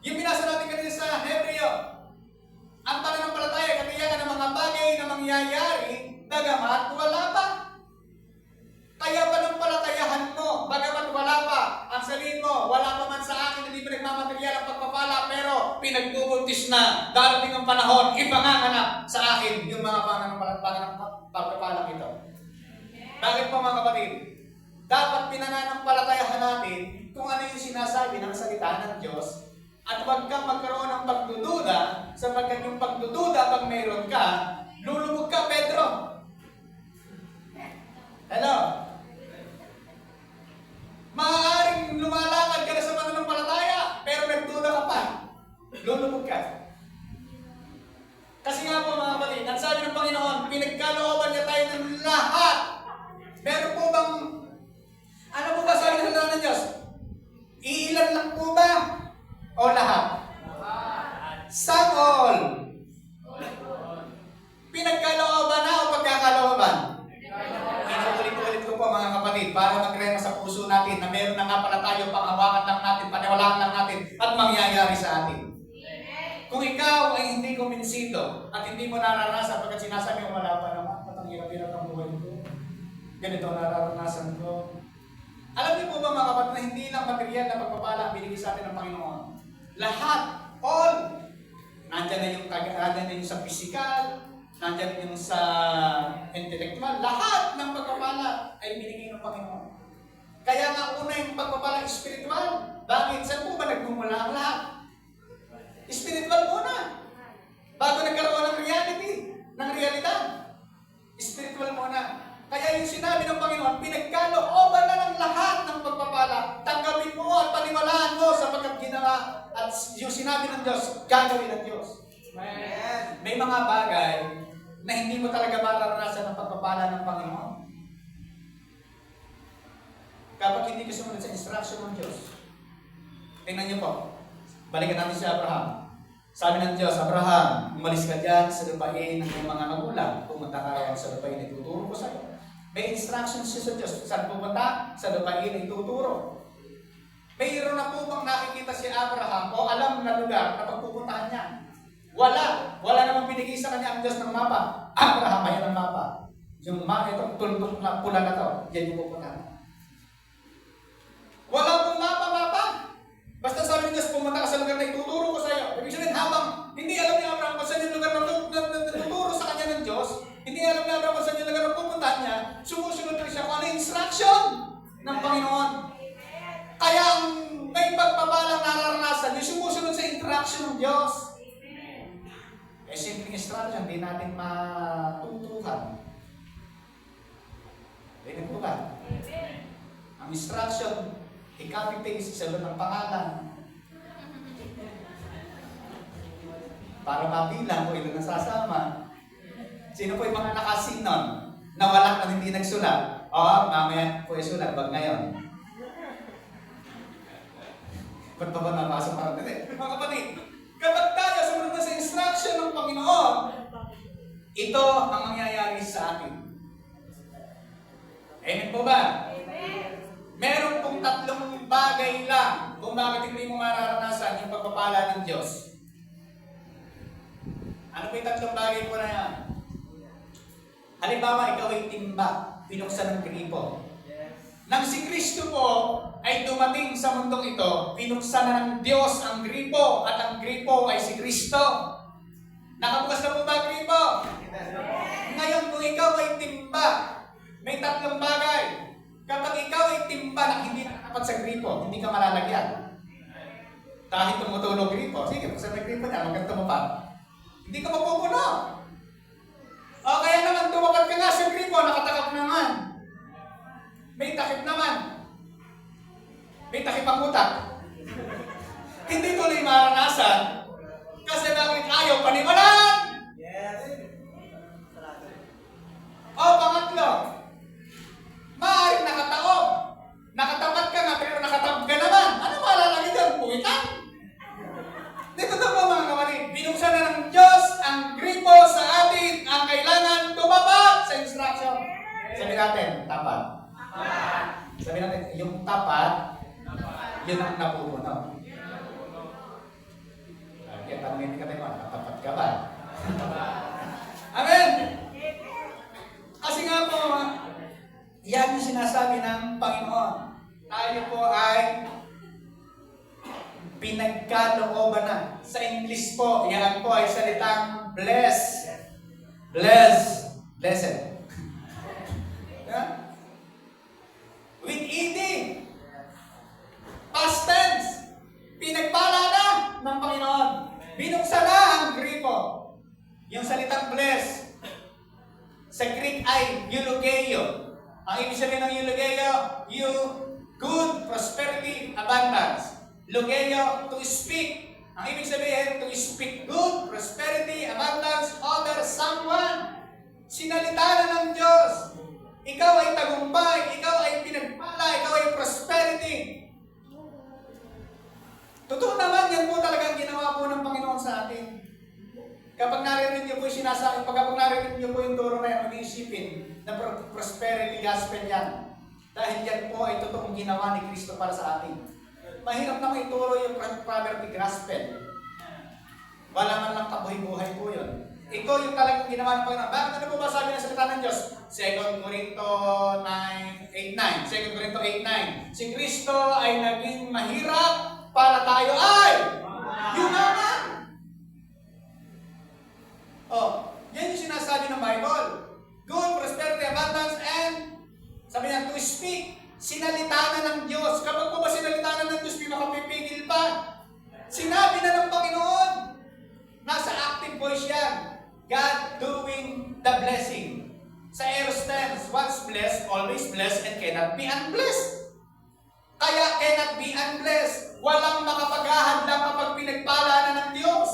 Yung binasa natin kanina sa Hebreo. Ang pananampalataya, katiyakan ng mga bagay na mangyayari, bagamat wala pa. Kaya panampalatayahan mo, bagamat wala pa. Ang sabihin mo, wala pa man sa akin, hindi pa nagmamaterial ang pagpapala, pero pinagbubuntis na, darating ang panahon, ipanganganak sa akin yung mga pagpapala ito. Bakit po mga kapatid? Dapat pinananampalatayahan natin kung ano yung sinasabi ng salita ng Diyos at huwag kang magkaroon ng pagdududa sapagkat yung pagdududa pag mayroon ka, lulubog ka, Pedro. Hello? Maaaring lumalakad ka na sa pananampalataya pero nagduda ka pa, lulubog ka. Kasi nga po mga kapatid, ang sabi ng Panginoon, pinagkalooban niya tayo ng lahat. Meron po bang ano po ba sabi ng salita ng Diyos? Iilan lang po ba? O lahat? Some all. Pinagkalooban na o pagkakalooban? Inuulit-ulit ko po mga kapatid para magrema sa puso natin na meron na nga pala tayo, panghawakan lang natin, paniwalaan lang natin at mangyayari sa atin. Kung ikaw ay hindi kumbinsido at hindi mo naranasan pagkat sinasabi mo wala pa naman, at ang hirap-hirap ang buhay ko, ganito nararanasan ko. Alam niyo po ba mga kapatid na hindi lang material na pagpapala ang binigay sa atin ng Panginoon? Lahat, all, nandyan na yung sa physical, nandyan yung sa intellectual, lahat ng pagpapala ay binigay ng Panginoon. Kaya nga una yung pagpapala spiritual. Bakit? Saan po ba nagmumula ang lahat? Spiritual muna. Bago nagkaroon ng reality, ng realidad. Spiritual muna. Kaya yung sinabi ng Panginoon, pinagkalooban na ng lahat ng pagpapala. Tanggapin mo at paniwalaan mo sapagkat ginawa at yung sinabi ng Diyos, gagawin ng Diyos. Amen. May mga bagay na hindi mo talaga mararanasan ng pagpapala ng Panginoon. Kapag hindi ka sumunod sa instruction ng Diyos. Tingnan niyo po. Balikan natin si Abraham. Sabi ng Diyos, Abraham, umalis ka dyan sa lupain ng iyong mga magulang. Pumunta ka raw sa lupain na ituturo ko sa iyo. May instructions siya sa Diyos. Saan pumunta? Sa lupain na ituturo. Mayroon na po bang nakikita si Abraham o alam na lugar na pagpupuntahan niya? Wala. Wala namang binigay sa kanya ang Diyos ng mapa. Abraham, ayan ang mapa. Yung itong tuldok na pula na to, yan yung pupuntahan. Wala pong mapa. Basta sabi ng Diyos, pumunta ka sa lugar na ituturo ko sa iyo. Ibig sabihin, habang hindi alam ni Abraham kung saan yung lugar na tuturo sa kanya ng Diyos, hindi alam ni Abraham kung saan yung lugar na pupuntahan niya, sumusunod lang siya kung ano yung instruction ng Panginoon. Kaya ang may pagpapalang nararanasan, yung Eh, simpleng instruction, hindi natin matutuhan. Ganyan po ba? Ang instruction, i-copy-paste sa ng pangalan. Para mabilang kung ilan nasasama. Sino po yung mga nakasin nun? Nawala at hindi nagsulat. Mamaya po isulat, bag ngayon. Ba't ba napasok parang dito? Mga kapatid, kapag tayo sumunod na sa instruction ng Panginoon, ito ang mangyayari sa atin. Amen po ba? Meron pong 3 bagay lang kung bakit hindi mo mararanasan yung pagpapala ng Diyos. Ano po yung 3 bagay po na yan? Halimbawa, ikaw ay timba, pinuksan ng gripo. Nang si Kristo po ay dumating sa mundong ito, pinuksan na ng Diyos ang gripo at ang gripo ay si Kristo. Nakabukas na po ba ang gripo? Ngayon, kung ikaw ay timba, may 3 bagay. Kapag ikaw ay timba na hindi nakapat sa gripo, hindi ka malalagyan. Kahit tumutulog gripo, sige, buksan may gripo niya, maganda mo pa. Hindi ka mapupuno. O kaya naman, tumapat ka nga sa gripo, nakatakap naman. May takip naman. May takip ang utak. Hindi tuloy maranasan. Kasi bakit ayaw paniwalaan? O pangatlo, maaaring nakataob. Nakatapat ka nga pero nakatabog ka naman. Ano malalagay dyan? Puwitan? Dito to po mga kapatid. Binuksan na ng Diyos ang gripo sa atin. Ang kailangan tumapat sa instruction. Sabi natin, tapat. Sabi natin, yung tapat, yun ang napupuno. Kaya tanongin ka tayo, tapat ka ba? Amen! Kasi nga po, yan yung sinasabi ng Panginoon. Tayo po ay pinagkalooban na. Sa English po, yan po ay salitang bless. Bless. Blessed. Yeah? With ED. Past tense. Pinagpala na ng Panginoon. Binuksan na ang gripo. Yung salitang bless. Sa Greek ay eulogeo. Ang ibig sabihin ng eulogeo, good, prosperity, abundance. Logeo, to speak. Ang ibig sabihin, to speak good, prosperity, abundance, over someone. Sinalita na ng Diyos. Ikaw ay tagumpay, ikaw ay pinagpala, ikaw ay prosperity. Totoo naman, yan po talagang ginawa po ng Panginoon sa atin. Kapag narinig niyo po yung sinasabi, kapag narinig niyo po yung turo na yan, mag-iisipin na prosperity gospel yan. Dahil yan po ay totoong ginawa ni Kristo para sa atin. Mahirap na maituro yung prosperity gospel. Wala man lang kabuhay-buhay po yun. Ito yung talagang ginawa ng Panginoon. Bakit ano po ba sabi ng salita ng Diyos? 2 Corinto 8:9. 2 Corinto 8:9. Si Kristo ay naging mahirap para tayo ay yumaman. Yan yung sinasabi ng Bible. Good, prosperity, abundance, and sabi niya, to speak. Sinalita na ng Diyos. Kapag po ba sinalita na ng Diyos, di makapipigil pa. Sinabi na ng Panginoon. Nasa active voice yan. God doing the blessing. Sa aorist tense, once blessed, always blessed, and cannot be unblessed. Kaya cannot be unblessed. Walang makapag-ahadlang kapag pinagpala na ng Diyos.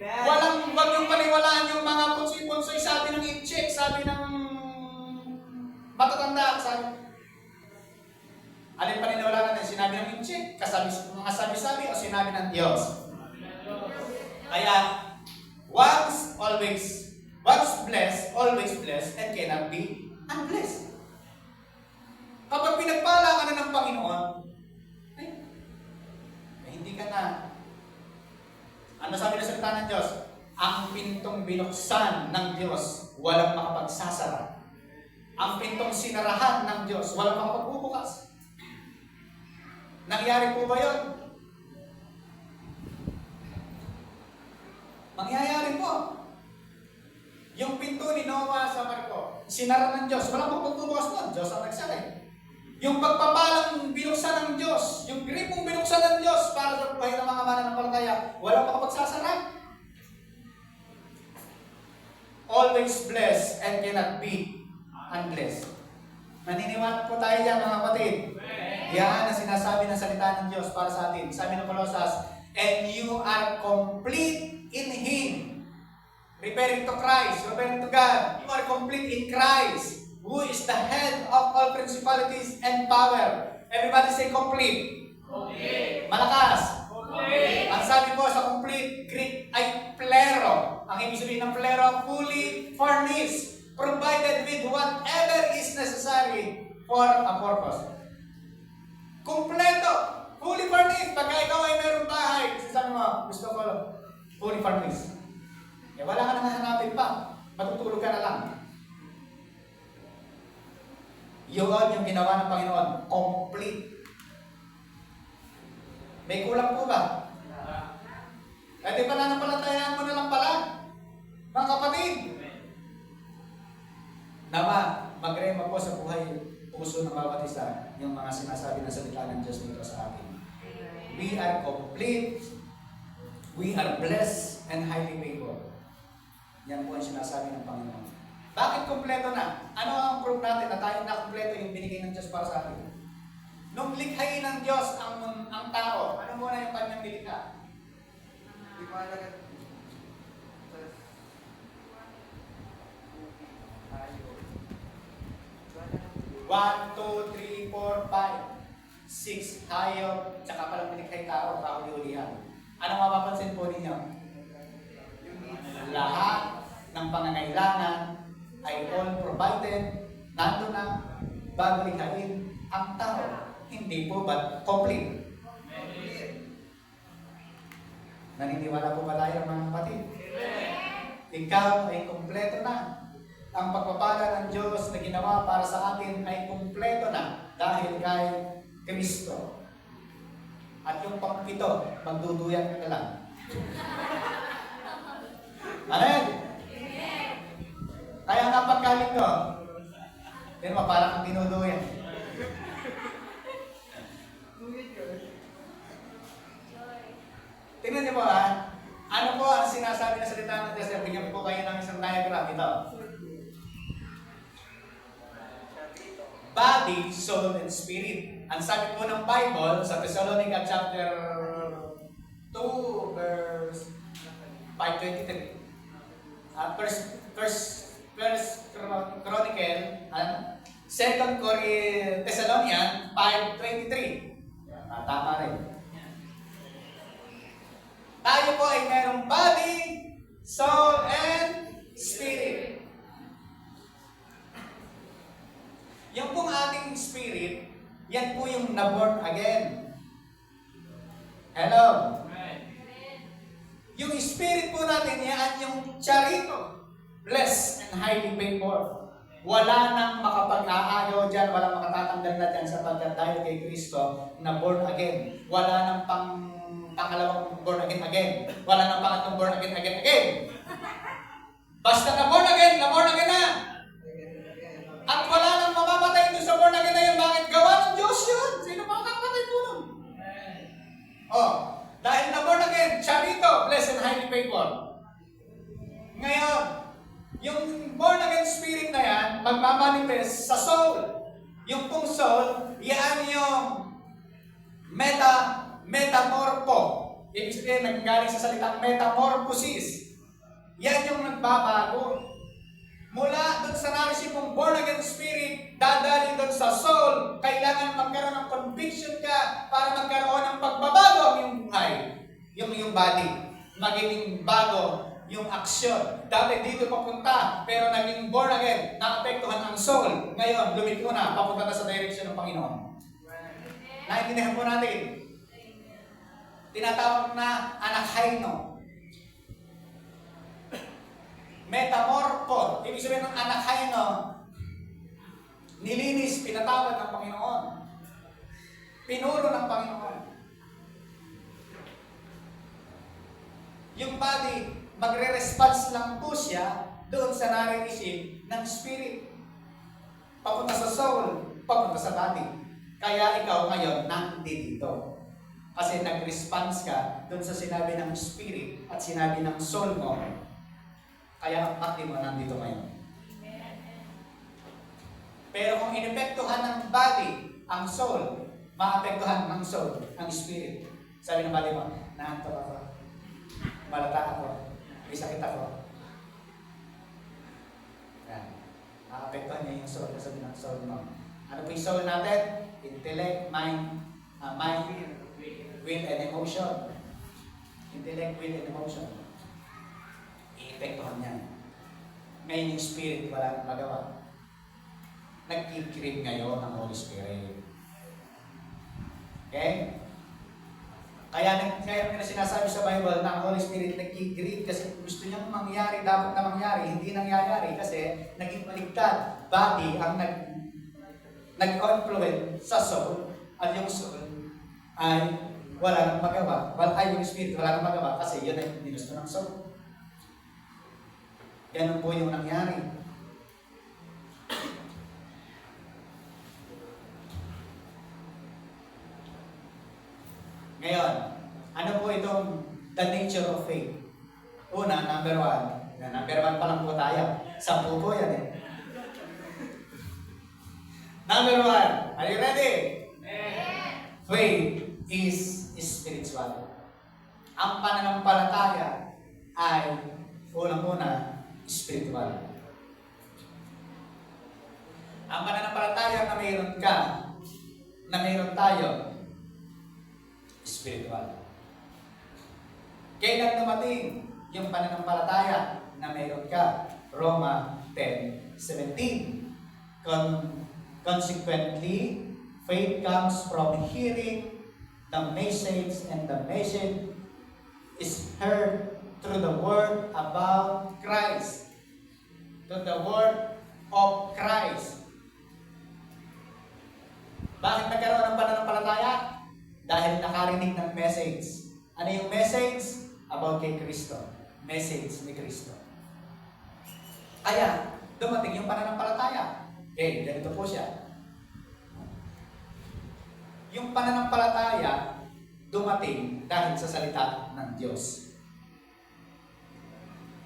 Wag yung paniwalaan yung mga punsoy-punsoy, sabi ng i-check, sabi ng matatanda, sabi. Alin paniniwalaan natin? Sinabi ng i-check, mga sabi-sabi, o sinabi ng Diyos? Kaya, once blessed, always blessed, and cannot be unblessed. Kapag pinagpala ka na ng Panginoon, hindi ka na. Ano sabi na salita ng Diyos? Ang pintong binuksan ng Diyos, walang makapagsasara. Ang pintong sinarahan ng Diyos, walang makapagbubukas. Nangyari po ba yun? Mangyayari po. Yung pinto ni Noah sa barko, sinara ng Diyos, walang makapagbubukas nun. Diyos ang nagsara. Yung pagpapalang binuksan ng Diyos, yung gripong binuksan ng Diyos para sa buhay ng mga mananampalataya, walang makapagsasara. always blessed and cannot be unblessed. Naniniwala po tayo dyan, mga kapatid. Yan ang sinasabi ng salita ng Diyos para sa atin. Sabi ng Colossus, and you are complete in Him. Referring to Christ, referring to God. You are complete in Christ, who is the head of all principalities and power. Everybody say complete. Complete. Malakas. Complete. Ang sabi po sa complete Greek ay plero. Ang ibig sabihin ng plero, fully furnished, provided with whatever is necessary for a purpose. Kompleto, fully furnished. Pagka ikaw ay mayroong bahay, sasabi mo, gusto ko fully furnished. Eh wala ka nang hahanapin pa. Matutulog ka na lang. Yun yung ginawa ng Panginoon. Complete. May kulang po ba? Eh di pananampalatayaan mo na lang pala. Mga kapatid. Nawa, magrema po sa buhay puso ng bawat isa yung mga sinasabi ng salita ng Diyos dito sa atin. We are complete. We are blessed and highly favored. Yan po ang sinasabi ng Panginoon. Bakit kompleto na? Ano ang proof natin na tayo na kompleto yung binigay ng Diyos para sa atin? Nung likhain ng Diyos ang tao, ano muna yung kanyang nilikha? Di ba talaga? 1, 2, 3, 4, 5, 6 hayop, tsaka palang nilikhay tao, kahuli-hulihan. Ano mapapansin po ninyo? Lahat ng pangangailangan ay all provided, nandun na, bago likhain ang tao. Hindi po ba complete? Naniniwala po ba tayo mga kapatid? Ikaw ay kumpleto na. Ang pagpapala ng Diyos na ginawa para sa atin ay kumpleto na dahil kay Kristo. At yung pang-ito, magduduyan ka na lang. Amen? Kaya nga pagkaling ko, pero parang kang dinuduyan. Tingnan niyo po ha, ano po ang sinasabi na salita ng Diyos? Bigyan po kayo ng isang diagram. Ito. Body, soul, and spirit. Ang sabi po ng Bible sa Thessalonica chapter 2, verse 5:23. First Chronicle, 2 Thessalonians 5:23. Tama rin. Tayo po ay mayroong body, soul, and spirit. Yung pong ating spirit, yan po yung na-born again. Hello? Yung spirit po natin, yan yung charito. Blessed and highly favored. Wala nang makapag-aagaw dyan, walang makatatanggal na dyan sapagkat dahil kay Kristo na born again. Wala nang pangalawang born again. Wala nang pangatlong born again. Basta na born again na. At wala nang mamamatay doon sa born again na yun. Bakit? Gawa ng Diyos yun. Sino makakapatay po nun? Oh, dahil na born again, charito, blessed and highly favored. Ngayon, yung born again spirit na yan, magmamanifest sa soul. Yung pong soul, yan yung metamorpho. Ibig sabihin, nanggaling sa salitang metamorphosis. Yan yung nagbabago. Mula doon sa narisip mong born again spirit, dadali doon sa soul, kailangan magkaroon ng conviction ka para magkaroon ng pagbabago ang iyong buhay. Yung body. Magiging bago yung aksyon. Dati dito papunta, pero naging born again, naapektuhan ang soul. Ngayon, lumiko na, papunta na sa direction ng Panginoon. Naintindihan po natin. Tinatawag na anakhaino. Metamorpho. Ibig sabihin ng anakhaino, nilinis, pinatawad ng Panginoon. Pinuro ng Panginoon. Yung body, magre-response lang po siya doon sa nare-receive ng spirit. Papunta sa soul, papunta sa body. Kaya ikaw ngayon, nandito. Kasi nag-response ka doon sa sinabi ng spirit at sinabi ng soul mo. Kaya ang pati mo nandito ngayon. Pero kung inepektuhan ng body ang soul, maapektuhan ng soul ang spirit. Sabi ng body mo, naantok ako, malata ako, may sakit ako. Yan. Maapektuhan niya yung soul. Sabi ng soul mo. Ano po yung soul natin? Intellect, mind, will, and emotion. Intellect, will, and emotion. I-epektuhan niya. Ngayon yung spirit, wala nang magawa. Nag-crave ngayon ang Holy Spirit. Okay? Kaya na sinasabi sa Bible na ang Holy Spirit nag-crave kasi gusto niyang mangyari, dapat na mangyari, hindi nangyayari kasi naging maligtad. Body ang nag-confluent sa soul at yung soul ay wala nang magawa. Ay yung spirit wala nang magawa kasi yun ay ginusto ng soul. Ganun po yung nangyari. Ngayon, ano po itong the nature of faith? Una, number one. Number one pa lang po tayo. 10 po yan eh. Number one, are you ready? Faith is spiritual. Ang pananampalataya ay unang-una spiritual. Ang pananampalataya na mayroon ka, na mayroon tayo, spiritual. Kailan dumating yung pananampalataya na mayroon ka? Roma 10:17. Consequently, faith comes from hearing the message, and the message is heard through the word about Christ. Through the word of Christ. Bakit nagkaroon ng pananampalataya? Dahil nakarinig ng message. Ano yung message? About kay Kristo. Message ni Kristo. Kaya, dumating yung pananampalataya. Okay, ganito po siya. Yung pananampalataya, dumating dahil sa salita ng Diyos.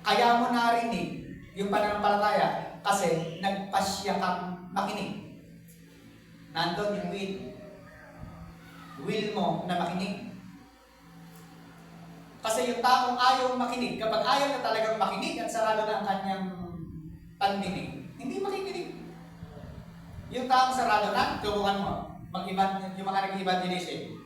Kaya mo narinig yung pananampalataya kasi nagpasya kang makinig. Nandun yung will mo na makinig. Kasi yung taong ayaw makinig, kapag ayaw na talagang makinig at sarado na ang kanyang pandinig, hindi makikinig. Yung taong sarado na, tubukan mo, yung mga nag-evangelism.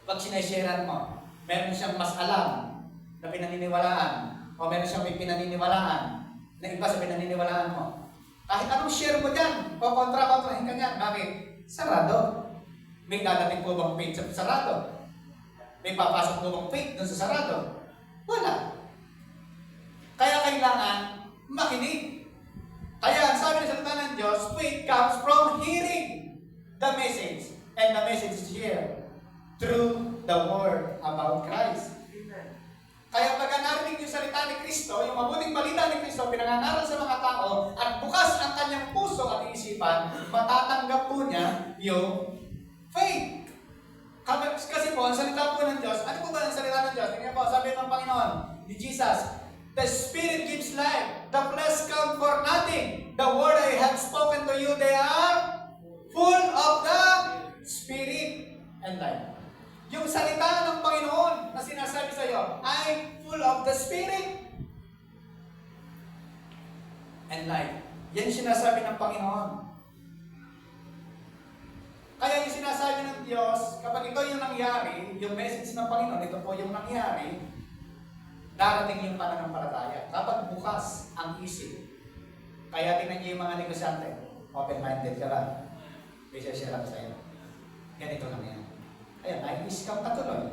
Pag sinasharean mo, meron siyang mas alam na pinaniniwalaan, o meron siyang may pinaniniwalaan na iba sa pinaniniwalaan mo. Kahit anong share mo dyan, o kontra-kontrahin ka dyan. Bakit? Sarado. May dadating po bang faith sa sarado? May papasok po bang faith dun sa sarado? Wala. Kaya kailangan makinig. Kaya ang sabi ng salita ng Diyos, faith comes from hearing the message. And the message is here through the word about Christ. Kaya pag narinig yung salita ni Kristo, yung mabuting balita ni Kristo, pinangangaral sa mga tao, at bukas ang kanyang puso at isipan, matatanggap po niya yung faith. Kasi po, ang salita po ng Diyos, ano po ba ang salita ng Diyos? Tingnan po, sabi ng Panginoon, ni Jesus, the Spirit gives life, the flesh comes for nothing. The word I have spoken to you, they are full of the Spirit and life. Yung salita ng Panginoon na sinasabi sa iyo ay full of the Spirit and life. Yan yung sinasabi ng Panginoon. Kaya yung sinasabi ng Diyos, kapag ito yung nangyari, yung message ng Panginoon, ito po yung nangyari, darating yung pananampalataya. Kapag bukas ang isip, kaya tingnan niyo yung mga negosyante, open-minded ka lang. Bisa share lang sa iyo. Ganito lang yan. Ayan, nai-scam ka tuloy.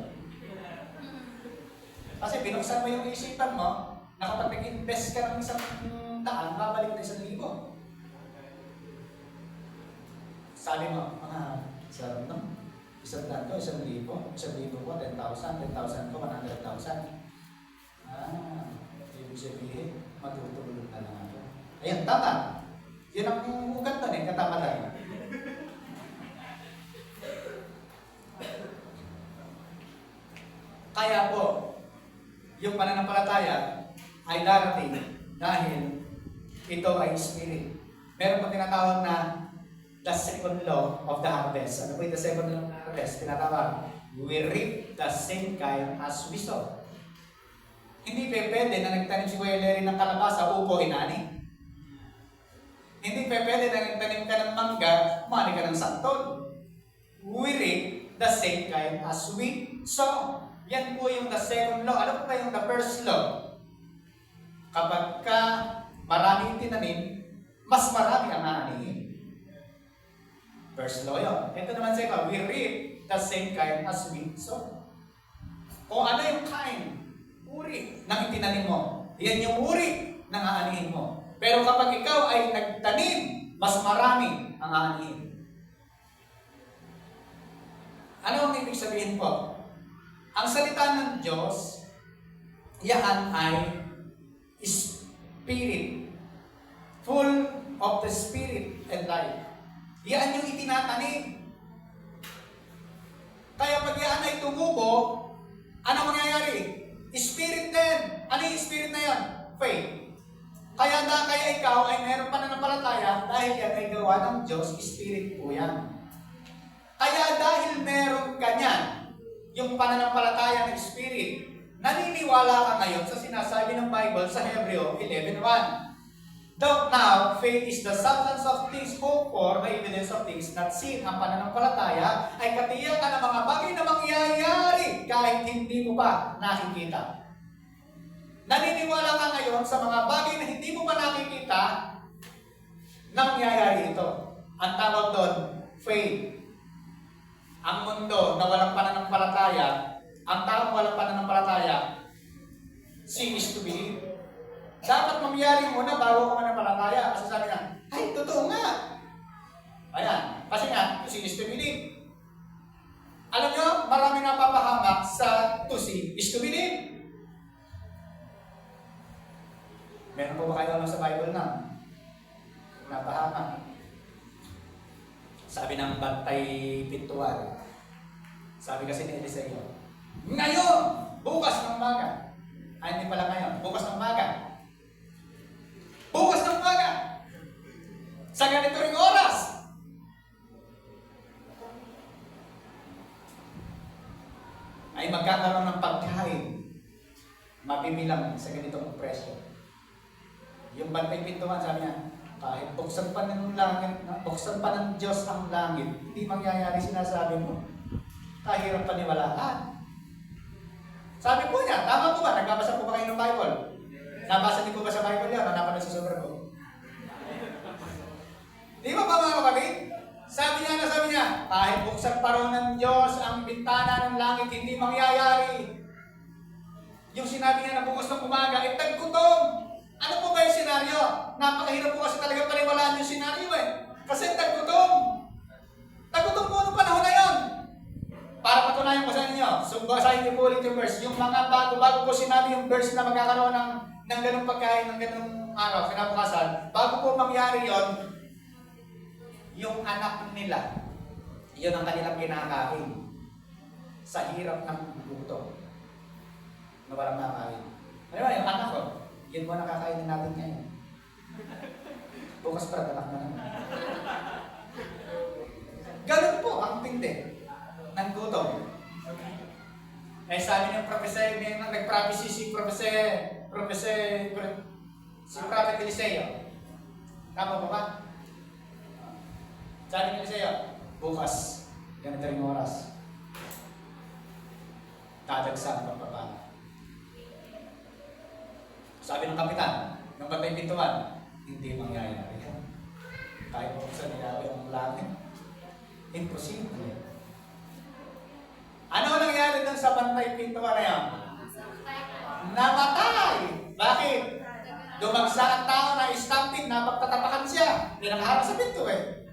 Kasi binuksan mo yung isipan mo, na kapag nag-invest ka ng 100,000, babalik na 1,000. Sabi mo, sarap no? 100,000 ko, 1,000. 1,000 ko, 10,000. 10,000 ko, 100,000. Ibig sabihin, matutulog na lang ako. Ayan, tama. Yun ang ugat na rin, katamalan. Kaya po, yung pananampalataya ay darating dahil ito ay spirit. Meron pa tinatawag na the second law of the harvest. Ano po yung the second law of the harvest? Tinatawag, we reap the same kind as we sow. Hindi pwede na nagtanim si Kuya Larry ng kalabasa, upo, inani. Hindi pwede na nagtanim ka ng mangga, umani ka ng santol. We reap the same kind as we sow. Yan po yung the second law. Ano po ba yung the first law? Kapag ka marami yung tinanim, mas marami ang aanihin. First law yun. Ito naman second, we reap the same kind as we sow. Kung ano yung kind, uri ng itinanim mo, yan yung uri ng aanihin mo. Pero kapag ikaw ay nagtanim, mas marami ang aanihin. Ano ang ibig sabihin po? Ang salita ng Diyos, yan ay spirit. Full of the spirit and life. Yan yung itinatanim. Kaya pag yan ay tumubo, ano mangyayari? Spirit din. Ano yung spirit na yan? Faith. Kaya ikaw ay meron pananampalataya dahil yan ay gawa ng Diyos, spirit po yan. Kaya dahil meron ka niyan, yung pananampalataya ng spirit, naniniwala ka ngayon sa sinasabi ng Bible sa Hebreo 11:1. Though now, faith is the substance of things hoped for, the evidence of things not seen. Ang pananampalataya ay katiyakan ng mga bagay na mangyayari kahit hindi mo pa nakikita. Naniniwala ka ngayon sa mga bagay na hindi mo pa nakikita, nangyayari ito. Ang tawag doon, faith. Ang mundo na walang pananampalataya, ang taong walang pananampalataya, see is to believe. Dapat mangyari muna bago ka manampalataya. Kasi sabi na, ay, totoo nga. Ayan. Kasi nga, to see is to believe. Alam nyo, marami napapahamak sa to see is to believe. Meron po ba kayo alam sa Bible na napahamak? Sabi ng Bantay Pintuan, sabi kasi ni Eliseo, ngayon, bukas ng umaga. Ay, hindi pala ngayon, bukas ng umaga. Bukas ng umaga. Sa ganito ring oras. Ay magkakaroon ng pagkain. Mabibilang sa ganitong presyo. Yung Bantay Pintuan, sabi niya, kahit buksan pa ng langit, buksan pa ng Diyos ang langit, hindi mangyayari sinasabi mo. Kahirap paniwalaan. Sabi po niya, tama po ba? Nagbabasa po ba kayo ng Bible? Nabasa niyo po ba sa Bible yan? Napanood sa Super Bowl? Di ba mga kapatid? Sabi niya, kahit buksan pa rin ng Diyos ang bintana ng langit, hindi mangyayari. Yung sinabi niya na bukas ng umaga, taggutom. Ano po ba yung senaryo? Napakahirap po kasi talaga paniwalaan yung senaryo eh. Kasi taggutom. Taggutom po anong panahon na yun? Para patunayan ko sa inyo, so basahin niyo po ulit yung verse. Yung mga bago ko sinabi yung verse na magkakaroon ng ganung pagkain, ng ganung araw, kinabukasan, bago po mangyari yon, yung anak nila, yun ang kanilang kinakain sa hirap ng gutom na walang nakain. Ano ba, yung anak ko, yun mo nakakainin natin ngayon. Bukas pa, anak na naman. Ganun po ang tindi ng gutom. Eh sabi ng propesya, nag-prophecy si Prophet Eliseo. Tama ba ba? Sabi ni Eliseo, bukas, ganito rin oras, dadagsa ang pagpapala. Sabi ng kapitan, ng Bantay Pintuan, hindi mangyayari. Kahit buksan niya ang langit, imposible. Ano nangyari dun sa Bantay Pintuan na yan? Namatay! Bakit? Dumagsa ang tao na stampede, napagtatapakan siya. Hindi nakaharap sa pinto eh.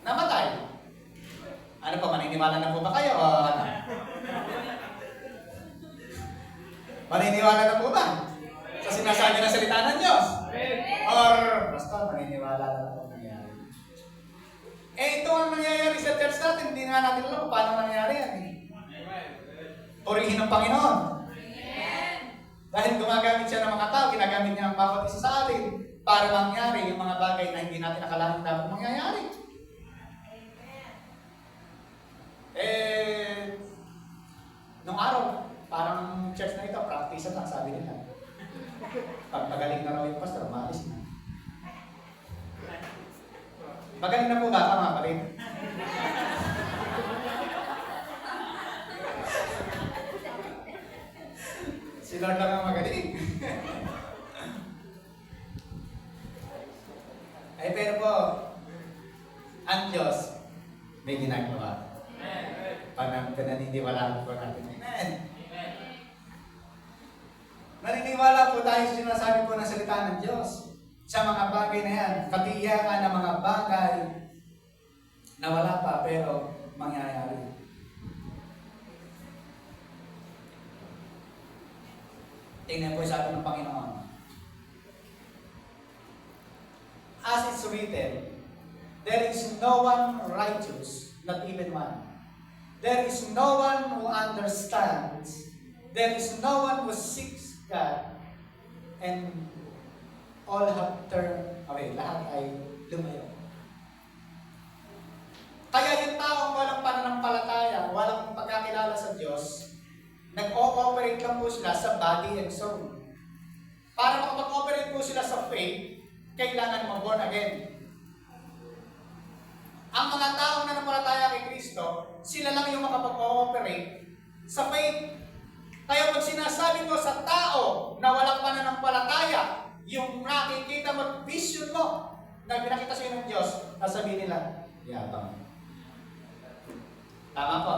Namatay. Ano pa, maniniwala na po ba kayo? O ano? Maniniwala na po ba? Sa sinasabi ng salita ng Diyos? Or basta maniniwala na po nangyari? Eh ito ang nangyayari sa church natin, hindi nga natin alam kung paano nangyayari yan eh. Purihin ng Panginoon. Dahil gumagamit siya ng mga tao, ginagamit niya ang bawat isa sa atin para mangyari yung mga bagay na hindi natin akalain dapat mangyayari. Nung araw, parang church na ito, practice lang, sabi nila. Pag magaling na raw yung pastor, maalis na. Magaling na po ba ka mga kapatid? Si Lord lang ang magaling. Ay pero po, ang Diyos may ginagawa. Pananiniwala po natin. Amen. Naniniwala po tayo sa sinasabi po ng salita ng Diyos. Sa mga bagay na yan, katiyakan ng mga bagay na wala pa pero mangyayari. Tingnan po yung sabi ng Panginoon. As it's written, there is no one righteous, not even one. There is no one who understands. There is no one who seeks God. And all have turned away. Lahat ay lumayo. Kaya yung taong walang pananampalataya, walang pagkakilala sa Diyos, nag-ooperate lang po sila sa body and soul. Para makapag-operate po sila sa faith, kailangan mag-born again. Ang mga taong nanampalataya kay Kristo, sila lang yung makapag-ooperate sa faith. Kaya pag sinasabi mo sa tao na walang pananampalataya, yung nakikita mo, vision mo, na pinakita sa iyo ng Diyos, sasabihin nila, yabang. Tama po.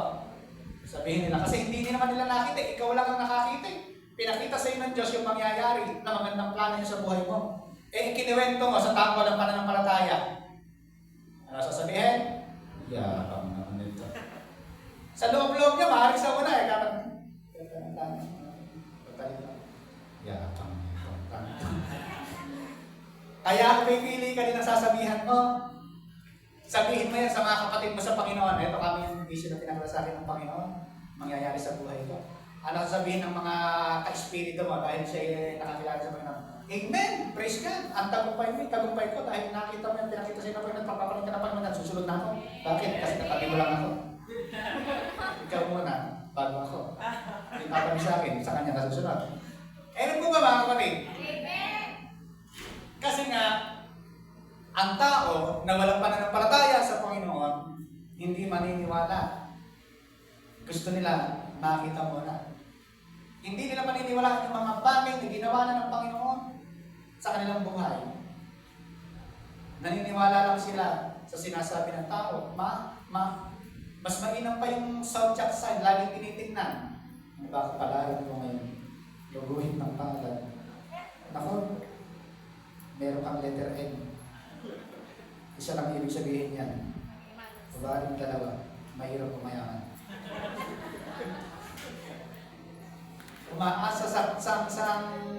Sabihin nila, kasi hindi naman nila nakita, ikaw lang ang nakakita. Pinakita sa iyo ng Diyos yung mangyayari na magandang plano niya sa buhay mo. Ikiniwento mo sa tao walang pananampalataya. Ano sasabihin? Yabang naman nito. Sa loob-loob niya, maaaring sa una eh. Yabang nito. Kaya kung pipili ka din ang sasabihan mo, sabihin mo yan sa mga kapatid mo sa Panginoon. Ito kami yung vision na pinagdala sa akin ng Panginoon. Mangyayari sa buhay ko. Ano sasabihin ng mga ka-espiritu mo dahil siya ay nakakilala sa Panginoon? Amen! Praise God! Ang tagumpay ko dahil nakita mo yung pinakita sa iyo ng Panginoon, pagpapalit ka ng Panginoon, susunod na ako. Bakit? Kasi katabi mo lang ako. Ikaw muna, bago ako. Ipapami sa akin, sa kanya nasusunod. Ano po ba mga kapatid? Amen! Kasi nga, ang tao na walang pananampalataya sa Panginoon, hindi maniniwala. Gusto nila makita mo na. Hindi nila maniniwala yung mga bagay na ginawa na ng Panginoon sa kanilang buhay. Naniniwala lang sila sa sinasabi ng tao. Mas mainam pa yung subject side, laging tinitingnan. Bakit palaran mo ngayon? Luguhin ng pangalan. Naku, meron kang letter N. Isa lang ibig sabihin yan. Babae ng dalawa, mahirap kumayaman. Umaasa sa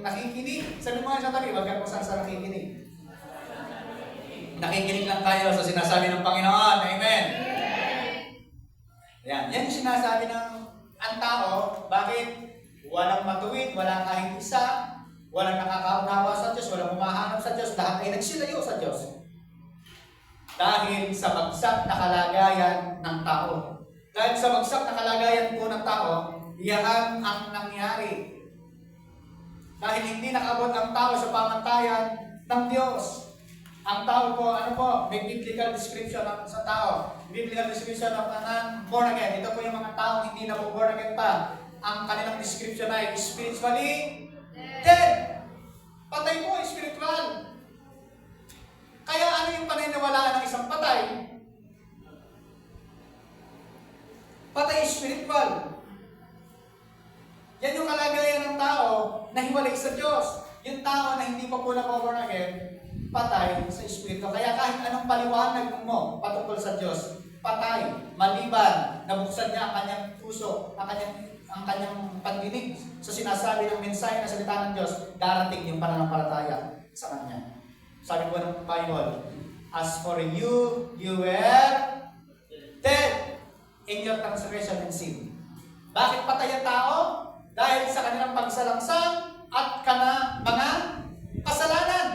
nakikinig. Sabi mo nga sa tabi, wag ka kung saan sa nakikinig. Nakikinig lang tayo sa sinasabi ng Panginoon. Amen! Yan yung sinasabi ng ang tao. Bakit? Walang matuwid, walang kahit isa, walang nakakaunawa sa Diyos, walang humahanap sa Diyos, lahat ay nagsilayo sa Diyos. Dahil sa bagsak na kalagayan ng tao. Dahil sa bagsak na kalagayan po ng tao, iyan ang nangyari. Dahil hindi nakaabot ang tao sa pamantayan ng Diyos. Ang tao po, may biblical description sa tao. Biblical description of born again. Ito po yung mga tao hindi na po born again pa. Ang kanilang description ay spiritually dead. Patay po, spiritual. Kaya ano yung paniniwalaan ng isang patay? Patay spiritual. Yan yung kalagayan ng tao na hiwalay sa Diyos. Yung tao na hindi pa po na-born again, patay sa Espiritu. Kaya kahit anong paliwanag mo patungkol sa Diyos, patay, maliban, nabuksan niya ang kanyang puso, ang kanyang pandinig sa sinasabi ng mensahe na salita ng Diyos, darating yung pananampalataya sa Kanya. Sabi po ng Bible, as for you, you were dead in your transgression and sin. Bakit patay ang tao? Dahil sa kanilang pagsalangsang at mga kasalanan.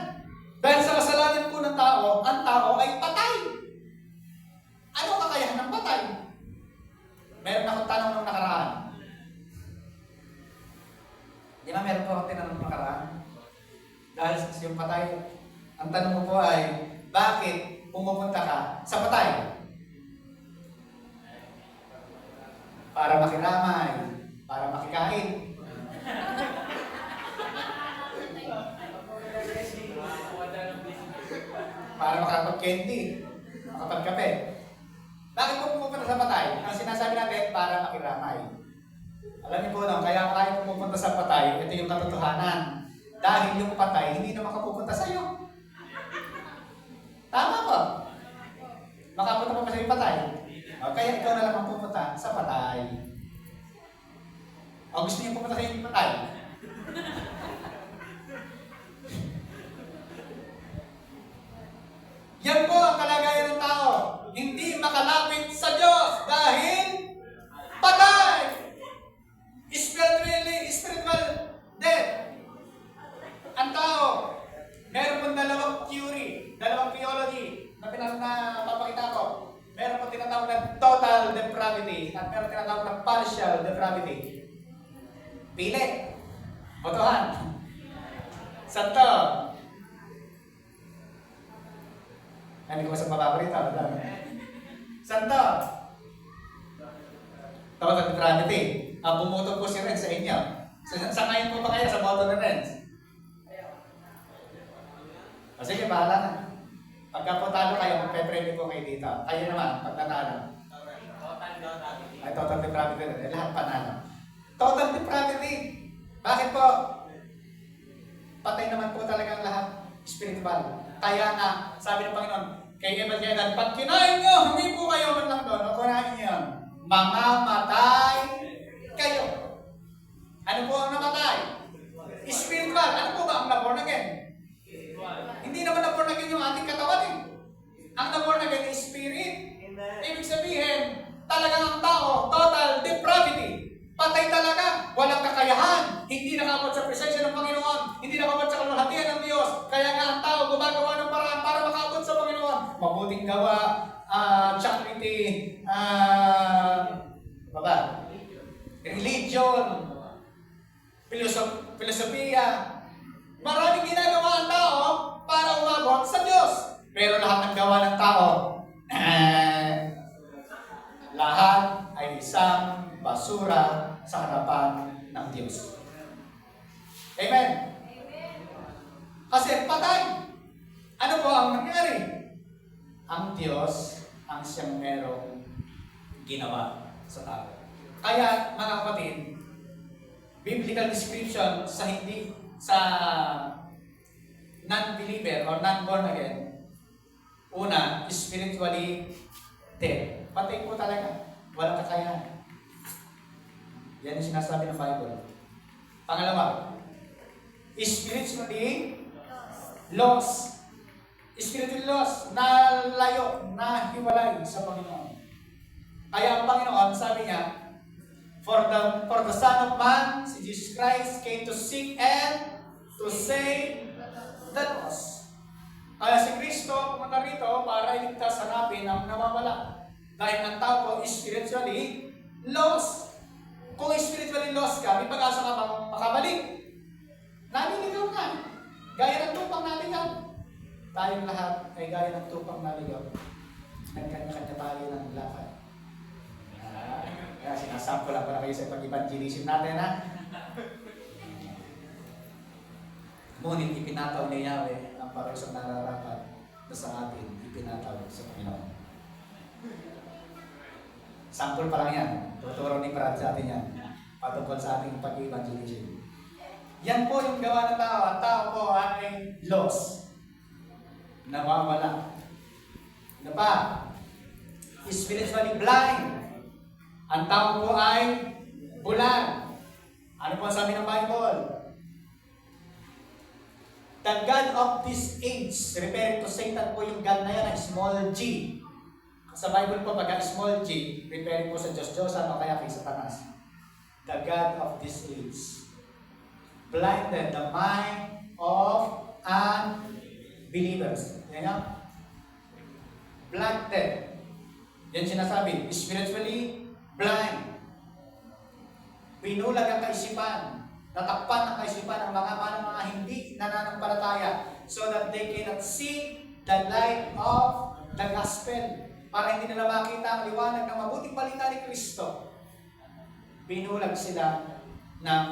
Dahil sa kasalanan po ng tao, ang tao ay patay. Ano kakayahan ng patay? Meron akong tanong nung nakaraan. Di ba meron po akong tinanong nung nakaraan? Dahil sa yung patay, ang tanong mo po ay, bakit pumupunta ka sa patay? Para makiramay, para makikain. Para makapag-candy, makapag-kape. Bakit po pumupunta sa patay? Ang sinasabi natin, para makiramay. Alam niyo po, no, kaya tayo pumupunta sa patay, ito yung katotohanan. Dahil yung patay, hindi na makapupunta sa iyo. Tama po. Makapunta pa sa iyo patay. O, kaya ikaw na lang ang pupunta sa patay. O gusto niyo pupunta sa iyo patay? Yan po ang kalagayan ng tao. Hindi makalapit sa Diyos dahil patay. Spiritual death. Ang tao, meron pong dalawang theory, dalawang theology na papakita ko. Meron pong tinatawag na total depravity at meron tinatawag na partial depravity. Pili. Botohan. Santo. Hindi ko sa mapaparita. Santo. Total depravity. Bumuto po si Renz sa inyo. Sangayin po ba kayo sa boto ni Renz? O sige, bahala na. Pagka po talo kayo, magpe-premyo po kayo dito. Kayo naman, pag nanalo. Ay, total depravity rin. Lahat panalo. Total depravity. Bakit po? Patay naman po talagang lahat spiritual. Kaya nga, sabi ng Panginoon, kay Evangelan, pag kinain nyo, hindi po kayo man lang doon. O kunain nyo yan. Mamamatay kayo. Ano po ang namatay? Spiritual. Ano po ba ang na-born again? Hindi naman na-born again yung ating katawan eh. Ang na-born again is spirit. Ibig sabihin, talagang ang tao, total depravity. Patay talaga. Walang kakayahan. Hindi nakabot sa presensya ng Panginoon. Hindi nakabot sa kalulhatian ng Diyos. Kaya nga ang tao gumagawa ng paraan para makabot sa Panginoon. Mabuting gawa, charity, religion, filosofiya. Maraming ginagawa ang tao para umabot sa Diyos. Pero lahat ng gawa ng tao, lahat ay isang basura sa harapan ng Diyos. Amen? Kasi patay. Ano po ang nangyari? Ang Diyos ang siyang merong ginawa sa tao. Kaya, mga kapatid, biblical description sa non-believer or non-born again, una, spiritually dead. Patay po talaga. Walang kakayahan. Yan yung sinasabi ng Bible. Pangalawa, spiritually lost. Spiritually lost, nalayo, nahiwalay sa Panginoon. Kaya ang Panginoon, sabi niya, For the Son of Man, si Jesus Christ, came to seek and to save the lost. Kaya si Kristo pumunta rito para iligtas hanapin ang nawawala. Dahil ang tao po is spiritually lost. Kung spiritually lost ka, may pag-asa ka bang makabalik? Naliligaw ka. Gaya ng tupang naligaw. Tayong lahat ay gaya ng tupang naligaw. Nagkanya-kanya tayo ng lakad. Kaya sinasample lang ko na kayo sa pag-evangelism natin, ha? Ngunit ipinataw ni Yahweh ang parusang nararapat na sa atin ipinataw sa Panginoon. Sample pa lang yan. Tuturo ni Brad sa atin yan. Patungkol sa ating pag-evangelism. Yan po yung gawa ng tao. Ang tao po ay lost. Nawawala. Ano pa? Spiritually blind. Ang tao po ay bulag. Ano po ang sabi ng Bible? The God of this age, referring to Satan po yung God na yan, small g. Sa Bible po, pagka small g, referring po sa Diyos, Diyos, ano kaya kay Satanas? The God of this age. blinded the mind of unbelievers. Yan nga? Blinded. Yan sinasabi, spiritually blind. Pinulag ang kaisipan, natakpan ang kaisipan ng mga hindi nananampalataya so that they cannot see the light of the gospel. Para hindi nila makita ang liwanag ng mabuting balita ni Kristo. Pinulag sila ng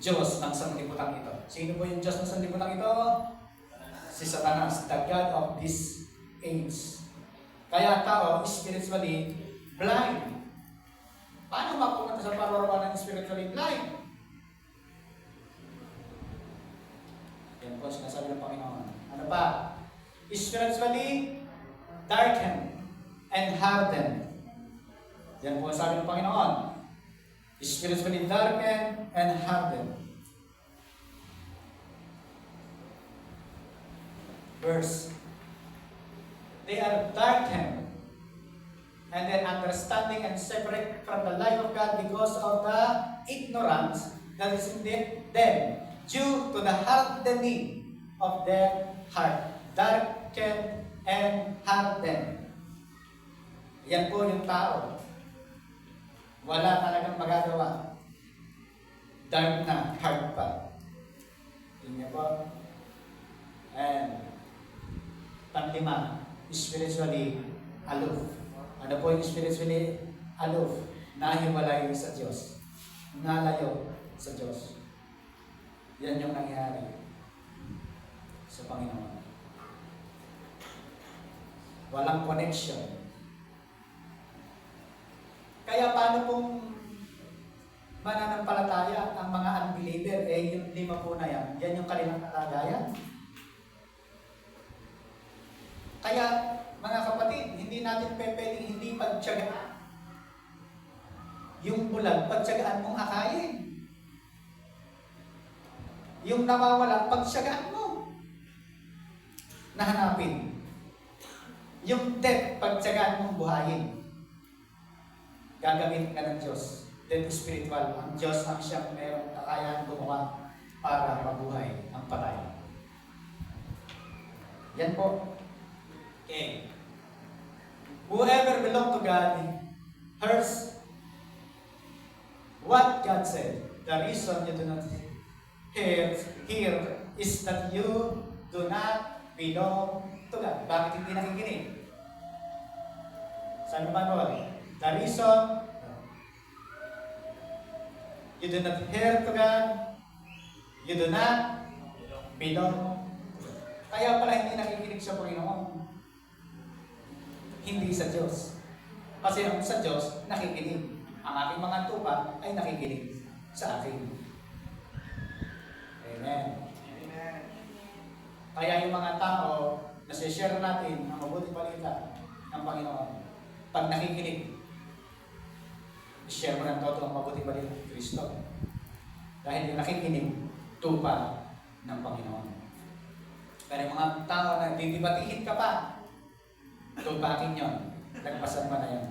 Diyos ng sanlibutan ito. Sino po yung Diyos ng sanlibutan ito? Si Satanas, the God of this age. Kaya tao, spiritually blind. Paano mapupunta sa pararawan ng spiritually blind? Yan po sinasabi ng Panginoon. Ano pa? Spiritually darkened and hardened. Yan po sabi ng Panginoon. Spiritually darkened and hardened. Verse. They are darkened and then understanding and separate from the light of God because of the ignorance that is in them due to the hardening of their heart. Darkened and hardened. Yan po yung tao. Wala talagang magagawa. Dark na, hard pa. Tingnan po. And panglima, spiritually aloof. Ano po yung spiritually aloof? Nahiwalay sa Diyos. Nalayo sa Diyos. Yan yung nangyari sa Panginoon. Walang connection. Kaya paano pong mananampalataya ang mga unbeliever? Yung 5 po na yan, yan yung kanilang kalagayan. Kaya mga kapatid, hindi natin pwedeng hindi pagtiyagaan. Yung bulag, pagtiyagaan mong akayin. Yung nawawala, pagtiyagaan mo. Nahanapin. Yung death, pagtiyagaan mong buhayin. Gagamitin ka ng Diyos. Death spiritual. Ang Diyos ang siyang mayroong kakayahan gumawa para mabuhay ang patay. Yan po. Okay. Whoever belong to God hears what God said. The reason you do not hear is that you do not belong to God. Bakit hindi nakikinig? Saan ba doon? The reason you do not hear to God, you do not belong to God. Kaya pala hindi nakikinig sa Panginoon. Hindi sa Diyos. Kasi ang sa Diyos, nakikinig. Ang aking mga tupa ay nakikinig sa akin. Amen. Amen. Kaya yung mga tao, nasi-share natin ang mabuting balita ng Panginoon. Pag nakikinig, i-share mo ng todo ang mabuting balita ng Kristo. Dahil yung nakikinig, tupa ng Panginoon. Pero yung mga tao na didibatihin ka pa, tupakin yun. Nagpasan mo na yun.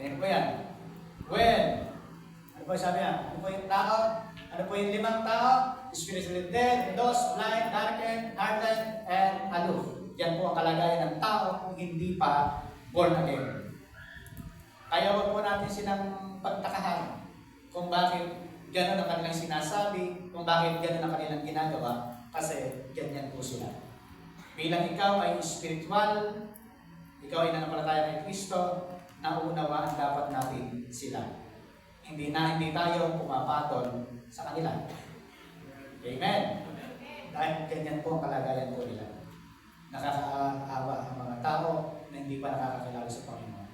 Yan po yan. When? Ano po yung sabi yan? Ano po yung tao? Ano po yung 5 tao? Spiritually dead, lost, blind, darkened, hardened, and aloof. Yan po ang kalagayan ng tao kung hindi pa born again. Kaya huwag po natin silang pagtakahan kung bakit gano'n ang kanilang sinasabi, kung bakit gano'n ang kanilang ginagawa, kasi ganyan po sila. Bilang ikaw ay spiritual, ikaw ay nanampalataya kay Kristo, naunawaan dapat natin sila. Hindi tayo pumapatol sa kanila. Amen. Dahil ganyan po ang kalagayan po nila. Nakakaawa ang mga tao na hindi pa nakakakilala sa Panginoon.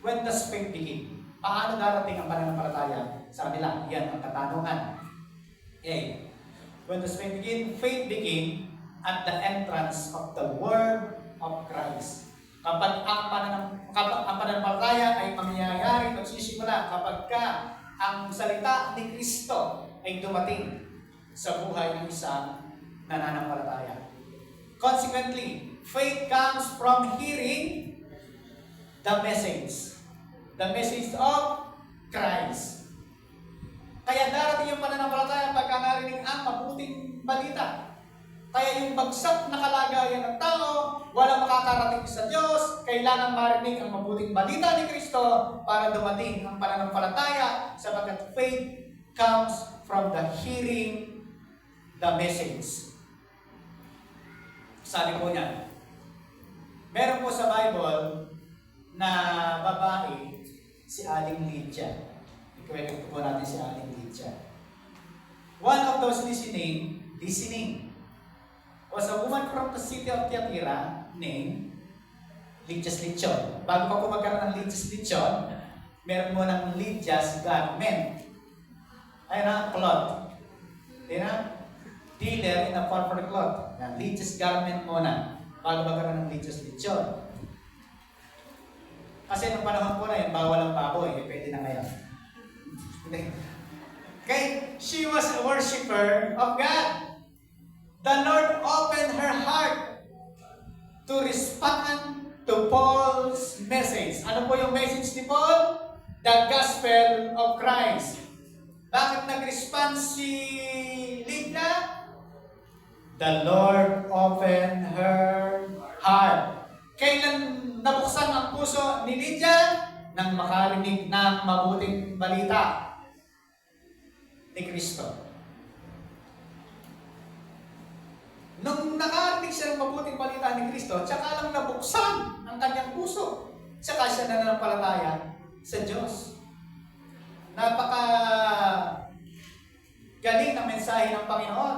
When does faith begin? Paano darating ang pananampalataya sa kanila? Yan ang katanungan. Okay. When does faith begin? Faith begin at the entrance of the Word of Christ. Kapag ang pananampalataya ay mangyayari, magsisimula kapag ang salita ni Kristo ay dumating sa buhay ng isang nananampalataya. Consequently, faith comes from hearing the message of Christ. Kaya darating yung pananampalataya pagka narinig ang mabuting balita. Kaya yung bagsak na kalagayan ng tao, walang makakarating sa Diyos, kailangan marinig ang mabuting balita ni Kristo para dumating ang pananampalataya sapagkat faith comes from the hearing the message. Sabi po niya, meron po sa Bible na babae, si Aling Lydia. Ikwento po natin si Aling Lydia. One of those listening was a woman from the city of Thyatira named Lydia's Lechon. Bago pa po magkaroon ng Lydia's Lechon, meron mo ng Lydia's garment. Ayun na, cloth. Ayun na, dealer in a purple cloth. Yan, Lydia's garment muna. Bago magkaroon ng Lydia's Lechon. Kasi nung panahon po na yun, bawal ang baboy. Pwede na ngayon. Okay, she was a worshiper of God. The Lord opened her heart to respond to Paul's message. Ano po yung message ni Paul? The Gospel of Christ. Bakit nag-respond si Lydia? The Lord opened her heart. Kailan nabuksan ang puso ni Lydia? Nang makarinig ng mabuting balita ni Kristo. Nung nakarinig siya ng mabuting balita ni Kristo, tsaka lang nabuksan ang kanyang puso. Tsaka siya nananampalataya sa Diyos. Napaka galing ng mensahe ng Panginoon.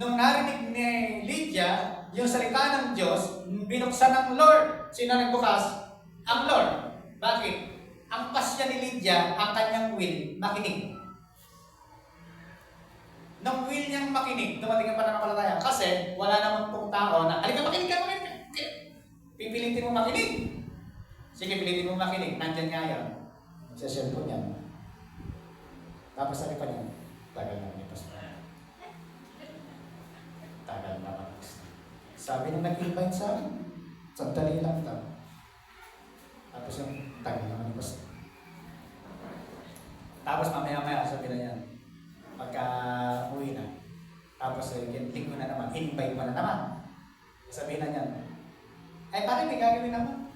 Nung narinig ni Lydia yung salita ng Diyos, binuksan ng Lord. Sino nagbukas? Ang Lord. Bakit? Ang pasya ni Lydia, ang kanyang will, makinig. Nung will niyang makinig, dumating ang pananampalataya. Kasi wala namang pong tao na, halika makinig ka. Pipilitin mo makinig. Sige, pilitin mo makinig. Nandyan nga yan. Sa cellphone yan. Tapos sabi pa niya, tagal naman yung pastor. Tagal naman. Sabi nung nag-invite sa akin, sandali lang daw. Tapos yung tagal naman yung pastor. Tapos mamaya-maya sabi na yan, pagka uwi na, tapos link mo na naman, invite mo na naman. Sabihin na niyan, ay pare, may gagawin naman.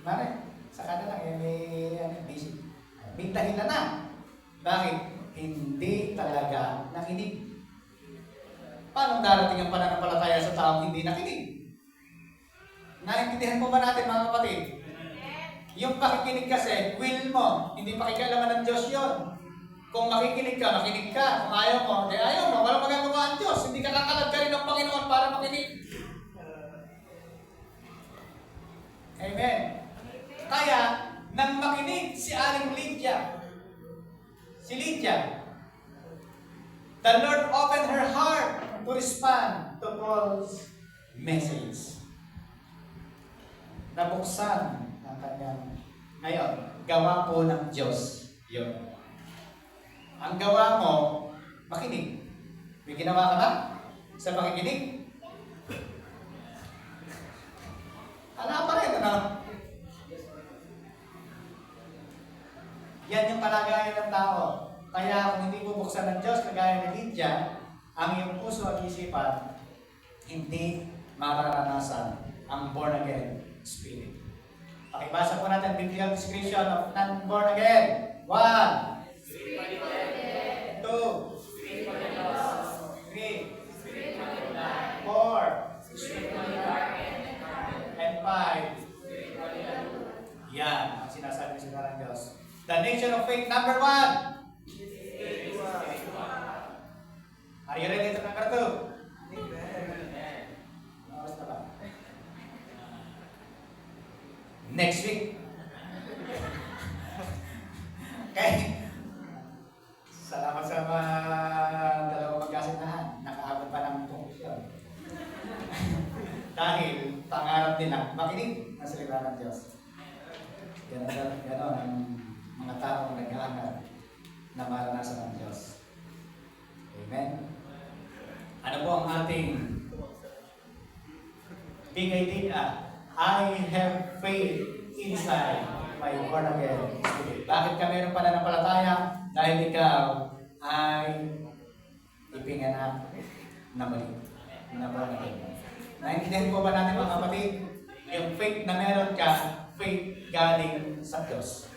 Pare, saka na lang, may busy. May dahilan na. Bakit? Hindi talaga nakinig. Paano darating ang pananampalataya sa taong hindi nakinig? Naintindihan po ba natin mga kapatid? Yung pakikinig kasi, will mo, hindi pakikialaman ng Diyos yun. Kung makikinig ka, makinig ka. Kung ayaw mo, ayaw mo. Walang magagawa ang Diyos. Hindi ka kakalag ka rin ng Panginoon para makinig. Amen. Kaya, nang makinig si Aling Lydia, the Lord opened her heart to respond to Paul's message. Nabuksan ang kanyang, ngayon, gawa po ng Diyos yun. Ang gawa mo, makinig. May ginawa ka ba sa makikinig? Ala pa rin, ano? Yan yung kalagayan ng tao. Kaya kung hindi bubuksan ng Diyos, kagaya ni Lydia, ang iyong puso at isipan, hindi mararanasan ang born-again spirit. Pakibasa po natin biblical description of non-born again. 1. 2, 3, 4, 5, 6, 7, 8, 9, 10. Yan ang sinasabi sa ng Diyos. The nation of faith, number 1. Are you ready to number 2? Basta ba? Next week. Okay. Salamat sa mga dalawang magkasinahan. Nakaabot pa ng punksyon. Dahil pangarap nila makinig ng salita ng Diyos. Ganon ang mga taong nag-aangat na maranasan ng Diyos. Amen. Ano po ang ating big idea? I have faith inside my born again spirit. Bakit ka mayroong pananampalataya? dahil ikaw ay ipinganap na mali. Na born again. Naintindihan po ba natin mga kapatid? Yung faith na meron ka, faith galing sa Diyos.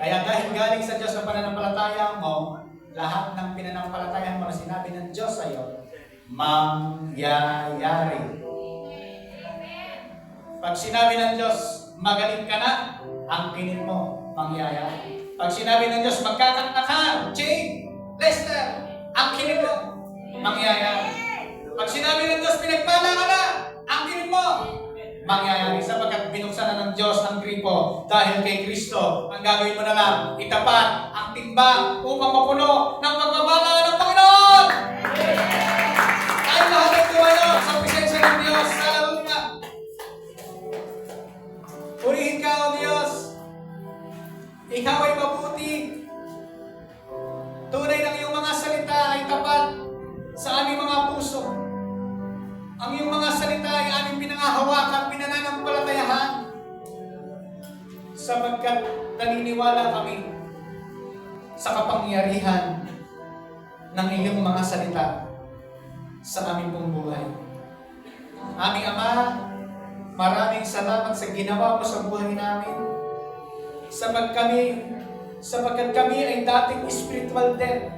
Kaya dahil galing sa Diyos ang pananampalataya mo, lahat ng pinanampalatayan mo na sinabi ng Diyos sa iyo, mangyayari. Pag sinabi ng Diyos, magaling ka na, ang kinin mo, mangyayari. Pag sinabi ng Diyos, magkakanta ka, Jane, Lester, ang kinin mo, mangyayari. Pag sinabi ng Diyos, pinagpala ka na, ang kinin mo, mangyayari. Sapagkat binuksan na ng Diyos ang gripo dahil kay Kristo, ang gagawin mo na lang, itapat ang timbang upang mapuno ng pagpapala ng Panginoon. Tayo lahat ay tumayo sa presensya ng Diyos. Hallelujah. Purihin ka, O Diyos. Ikaw ay mabuti. Tunay ng iyong mga salita ay tapat sa aming mga puso. Ang iyong mga salita ay aming pinangahawakan, pinananampalatayahan. Sapagkat naniniwala kami sa kapangyarihan ng iyong mga salita sa aming pong buhay. Aming Ama, maraming salamat sa ginawa mo sa buhay namin. Sapagkat kami ay dating spiritual dead.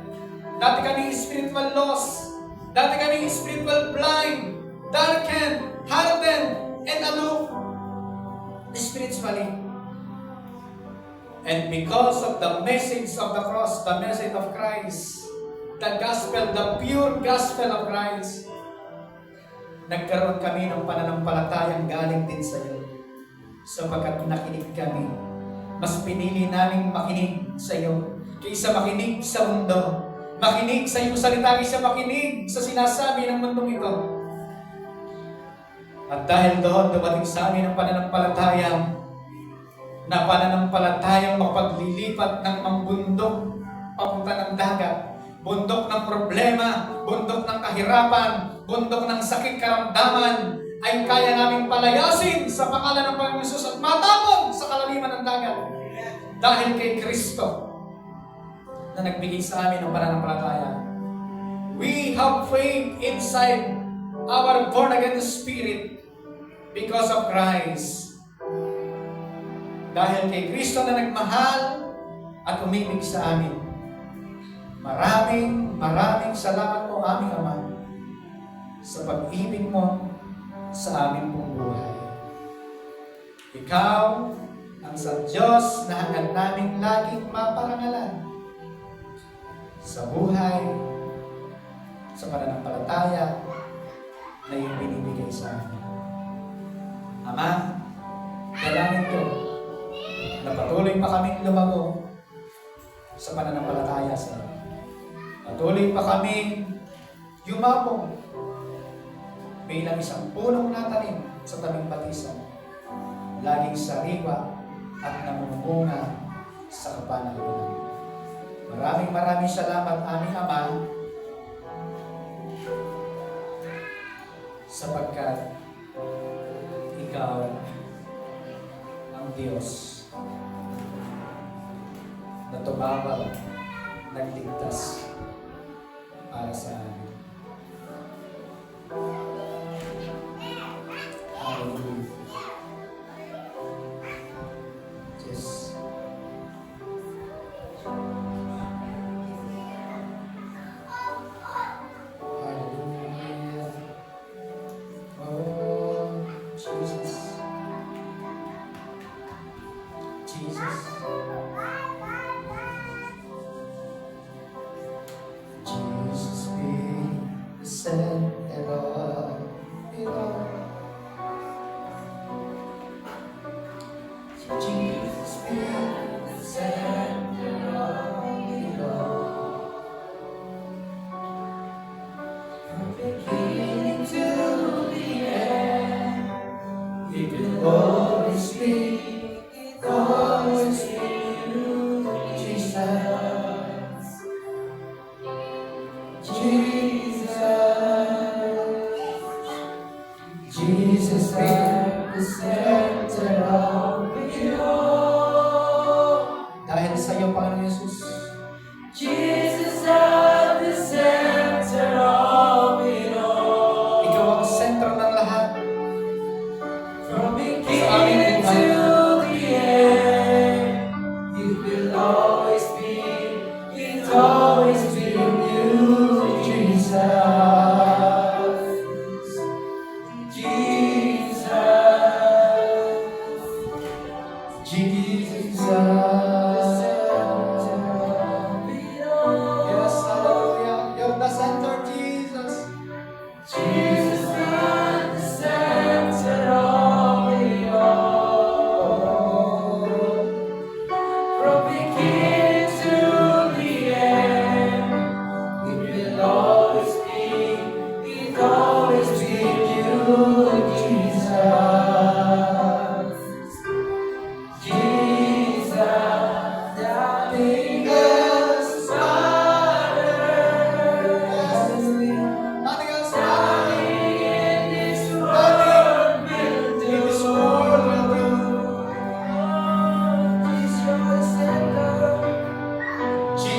Dati kami spiritual lost. Dati kami spiritual blind, darkened, hardened, and aloof spiritually. And because of the message of the cross, the message of Christ, the gospel, the pure gospel of Christ, nagkaroon kami ng pananampalatayang galing din sa iyo. Sapagkat nakinig kami, mas pinili namin makinig sa iyo kaysa makinig sa mundo. Makinig sa iyong salita kaysa makinig sa sinasabi ng mundong ito. At dahil doon, dumating sa amin ang pananampalatayang mapaglilipat ng mga bundok papunta ng dagat, bundok ng problema, bundok ng kahirapan, bundok ng sakit karamdaman, ay kaya naming palayasin sa pangalan ng Panginoon Hesus at matapon sa kalaliman ng dagat. Dahil kay Kristo na nagbigay sa amin ng pananampalataya. We have faith inside our born-again spirit because of Christ. Dahil kay Kristo na nagmahal at umibig sa amin. Maraming salamat po aming Ama sa pag-ibig mo sa aming pong buhay. Ikaw ang sa Diyos na hangad namin laging maparangalan sa buhay, sa pananampalataya na iyong binibigay sa amin. Ama, dalangin ko na patuloy pa kaming lumago sa pananampalataya sa iyo. Patuloy pa kaming yumabong bilang isang punong natanim sa tabing batisan, laging sariwa at namumunga sa kapanahunan. Maraming salamat aming Ama sapagkat ikaw ang Diyos na tumawag, nagligtas para sa amin. Hallelujah. Yes. Hallelujah. Oh, Jesus. Jesus. Jesus be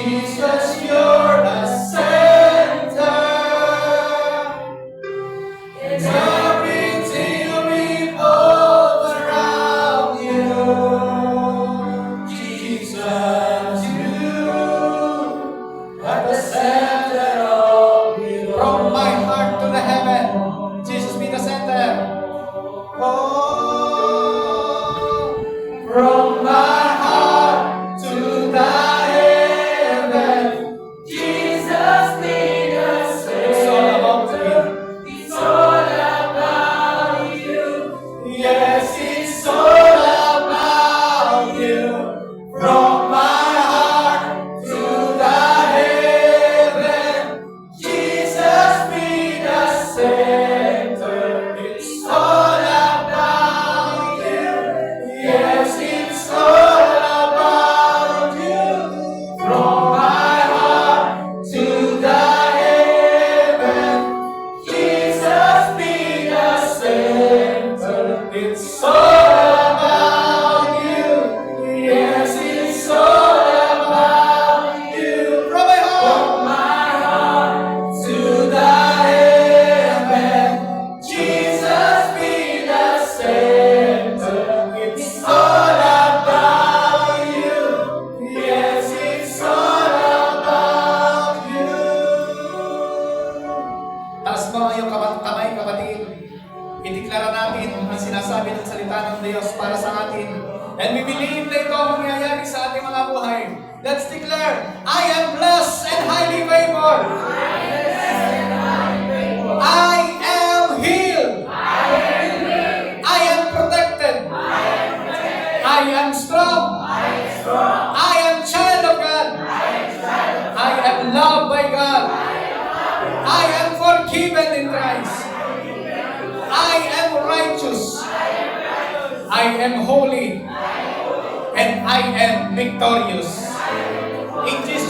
Jesus, you're the center. And everything revolves around you. Jesus, you are the center of it all. From my heart to the heaven, Jesus be the center. Oh, from my heart to the heaven, Jesus be the center. It's all about you. It's all about you. Yes, it's all about you. From my heart to the heaven, Jesus be the center. It's all about you. Yes, it's all about you. From my heart to the heaven, Jesus be the center. It's all about you. Yes, it's all about you. From my heart to the heaven, Jesus be the center. It's all about you. Yes, it's all about you. Taas mo ang iyong kamay, kapatid. Ideklara natin ang sinasabi ng salita ng Diyos para sa atin. And we believe na ito ang mangyayari sa ating mga buhay. Let's declare, I am blessed and highly favored. I am healed. I am protected. I am strong. I am child of God. I am loved by God. I am forgiven in Christ. I am righteous. I am holy. And I am victorious. In Jesus'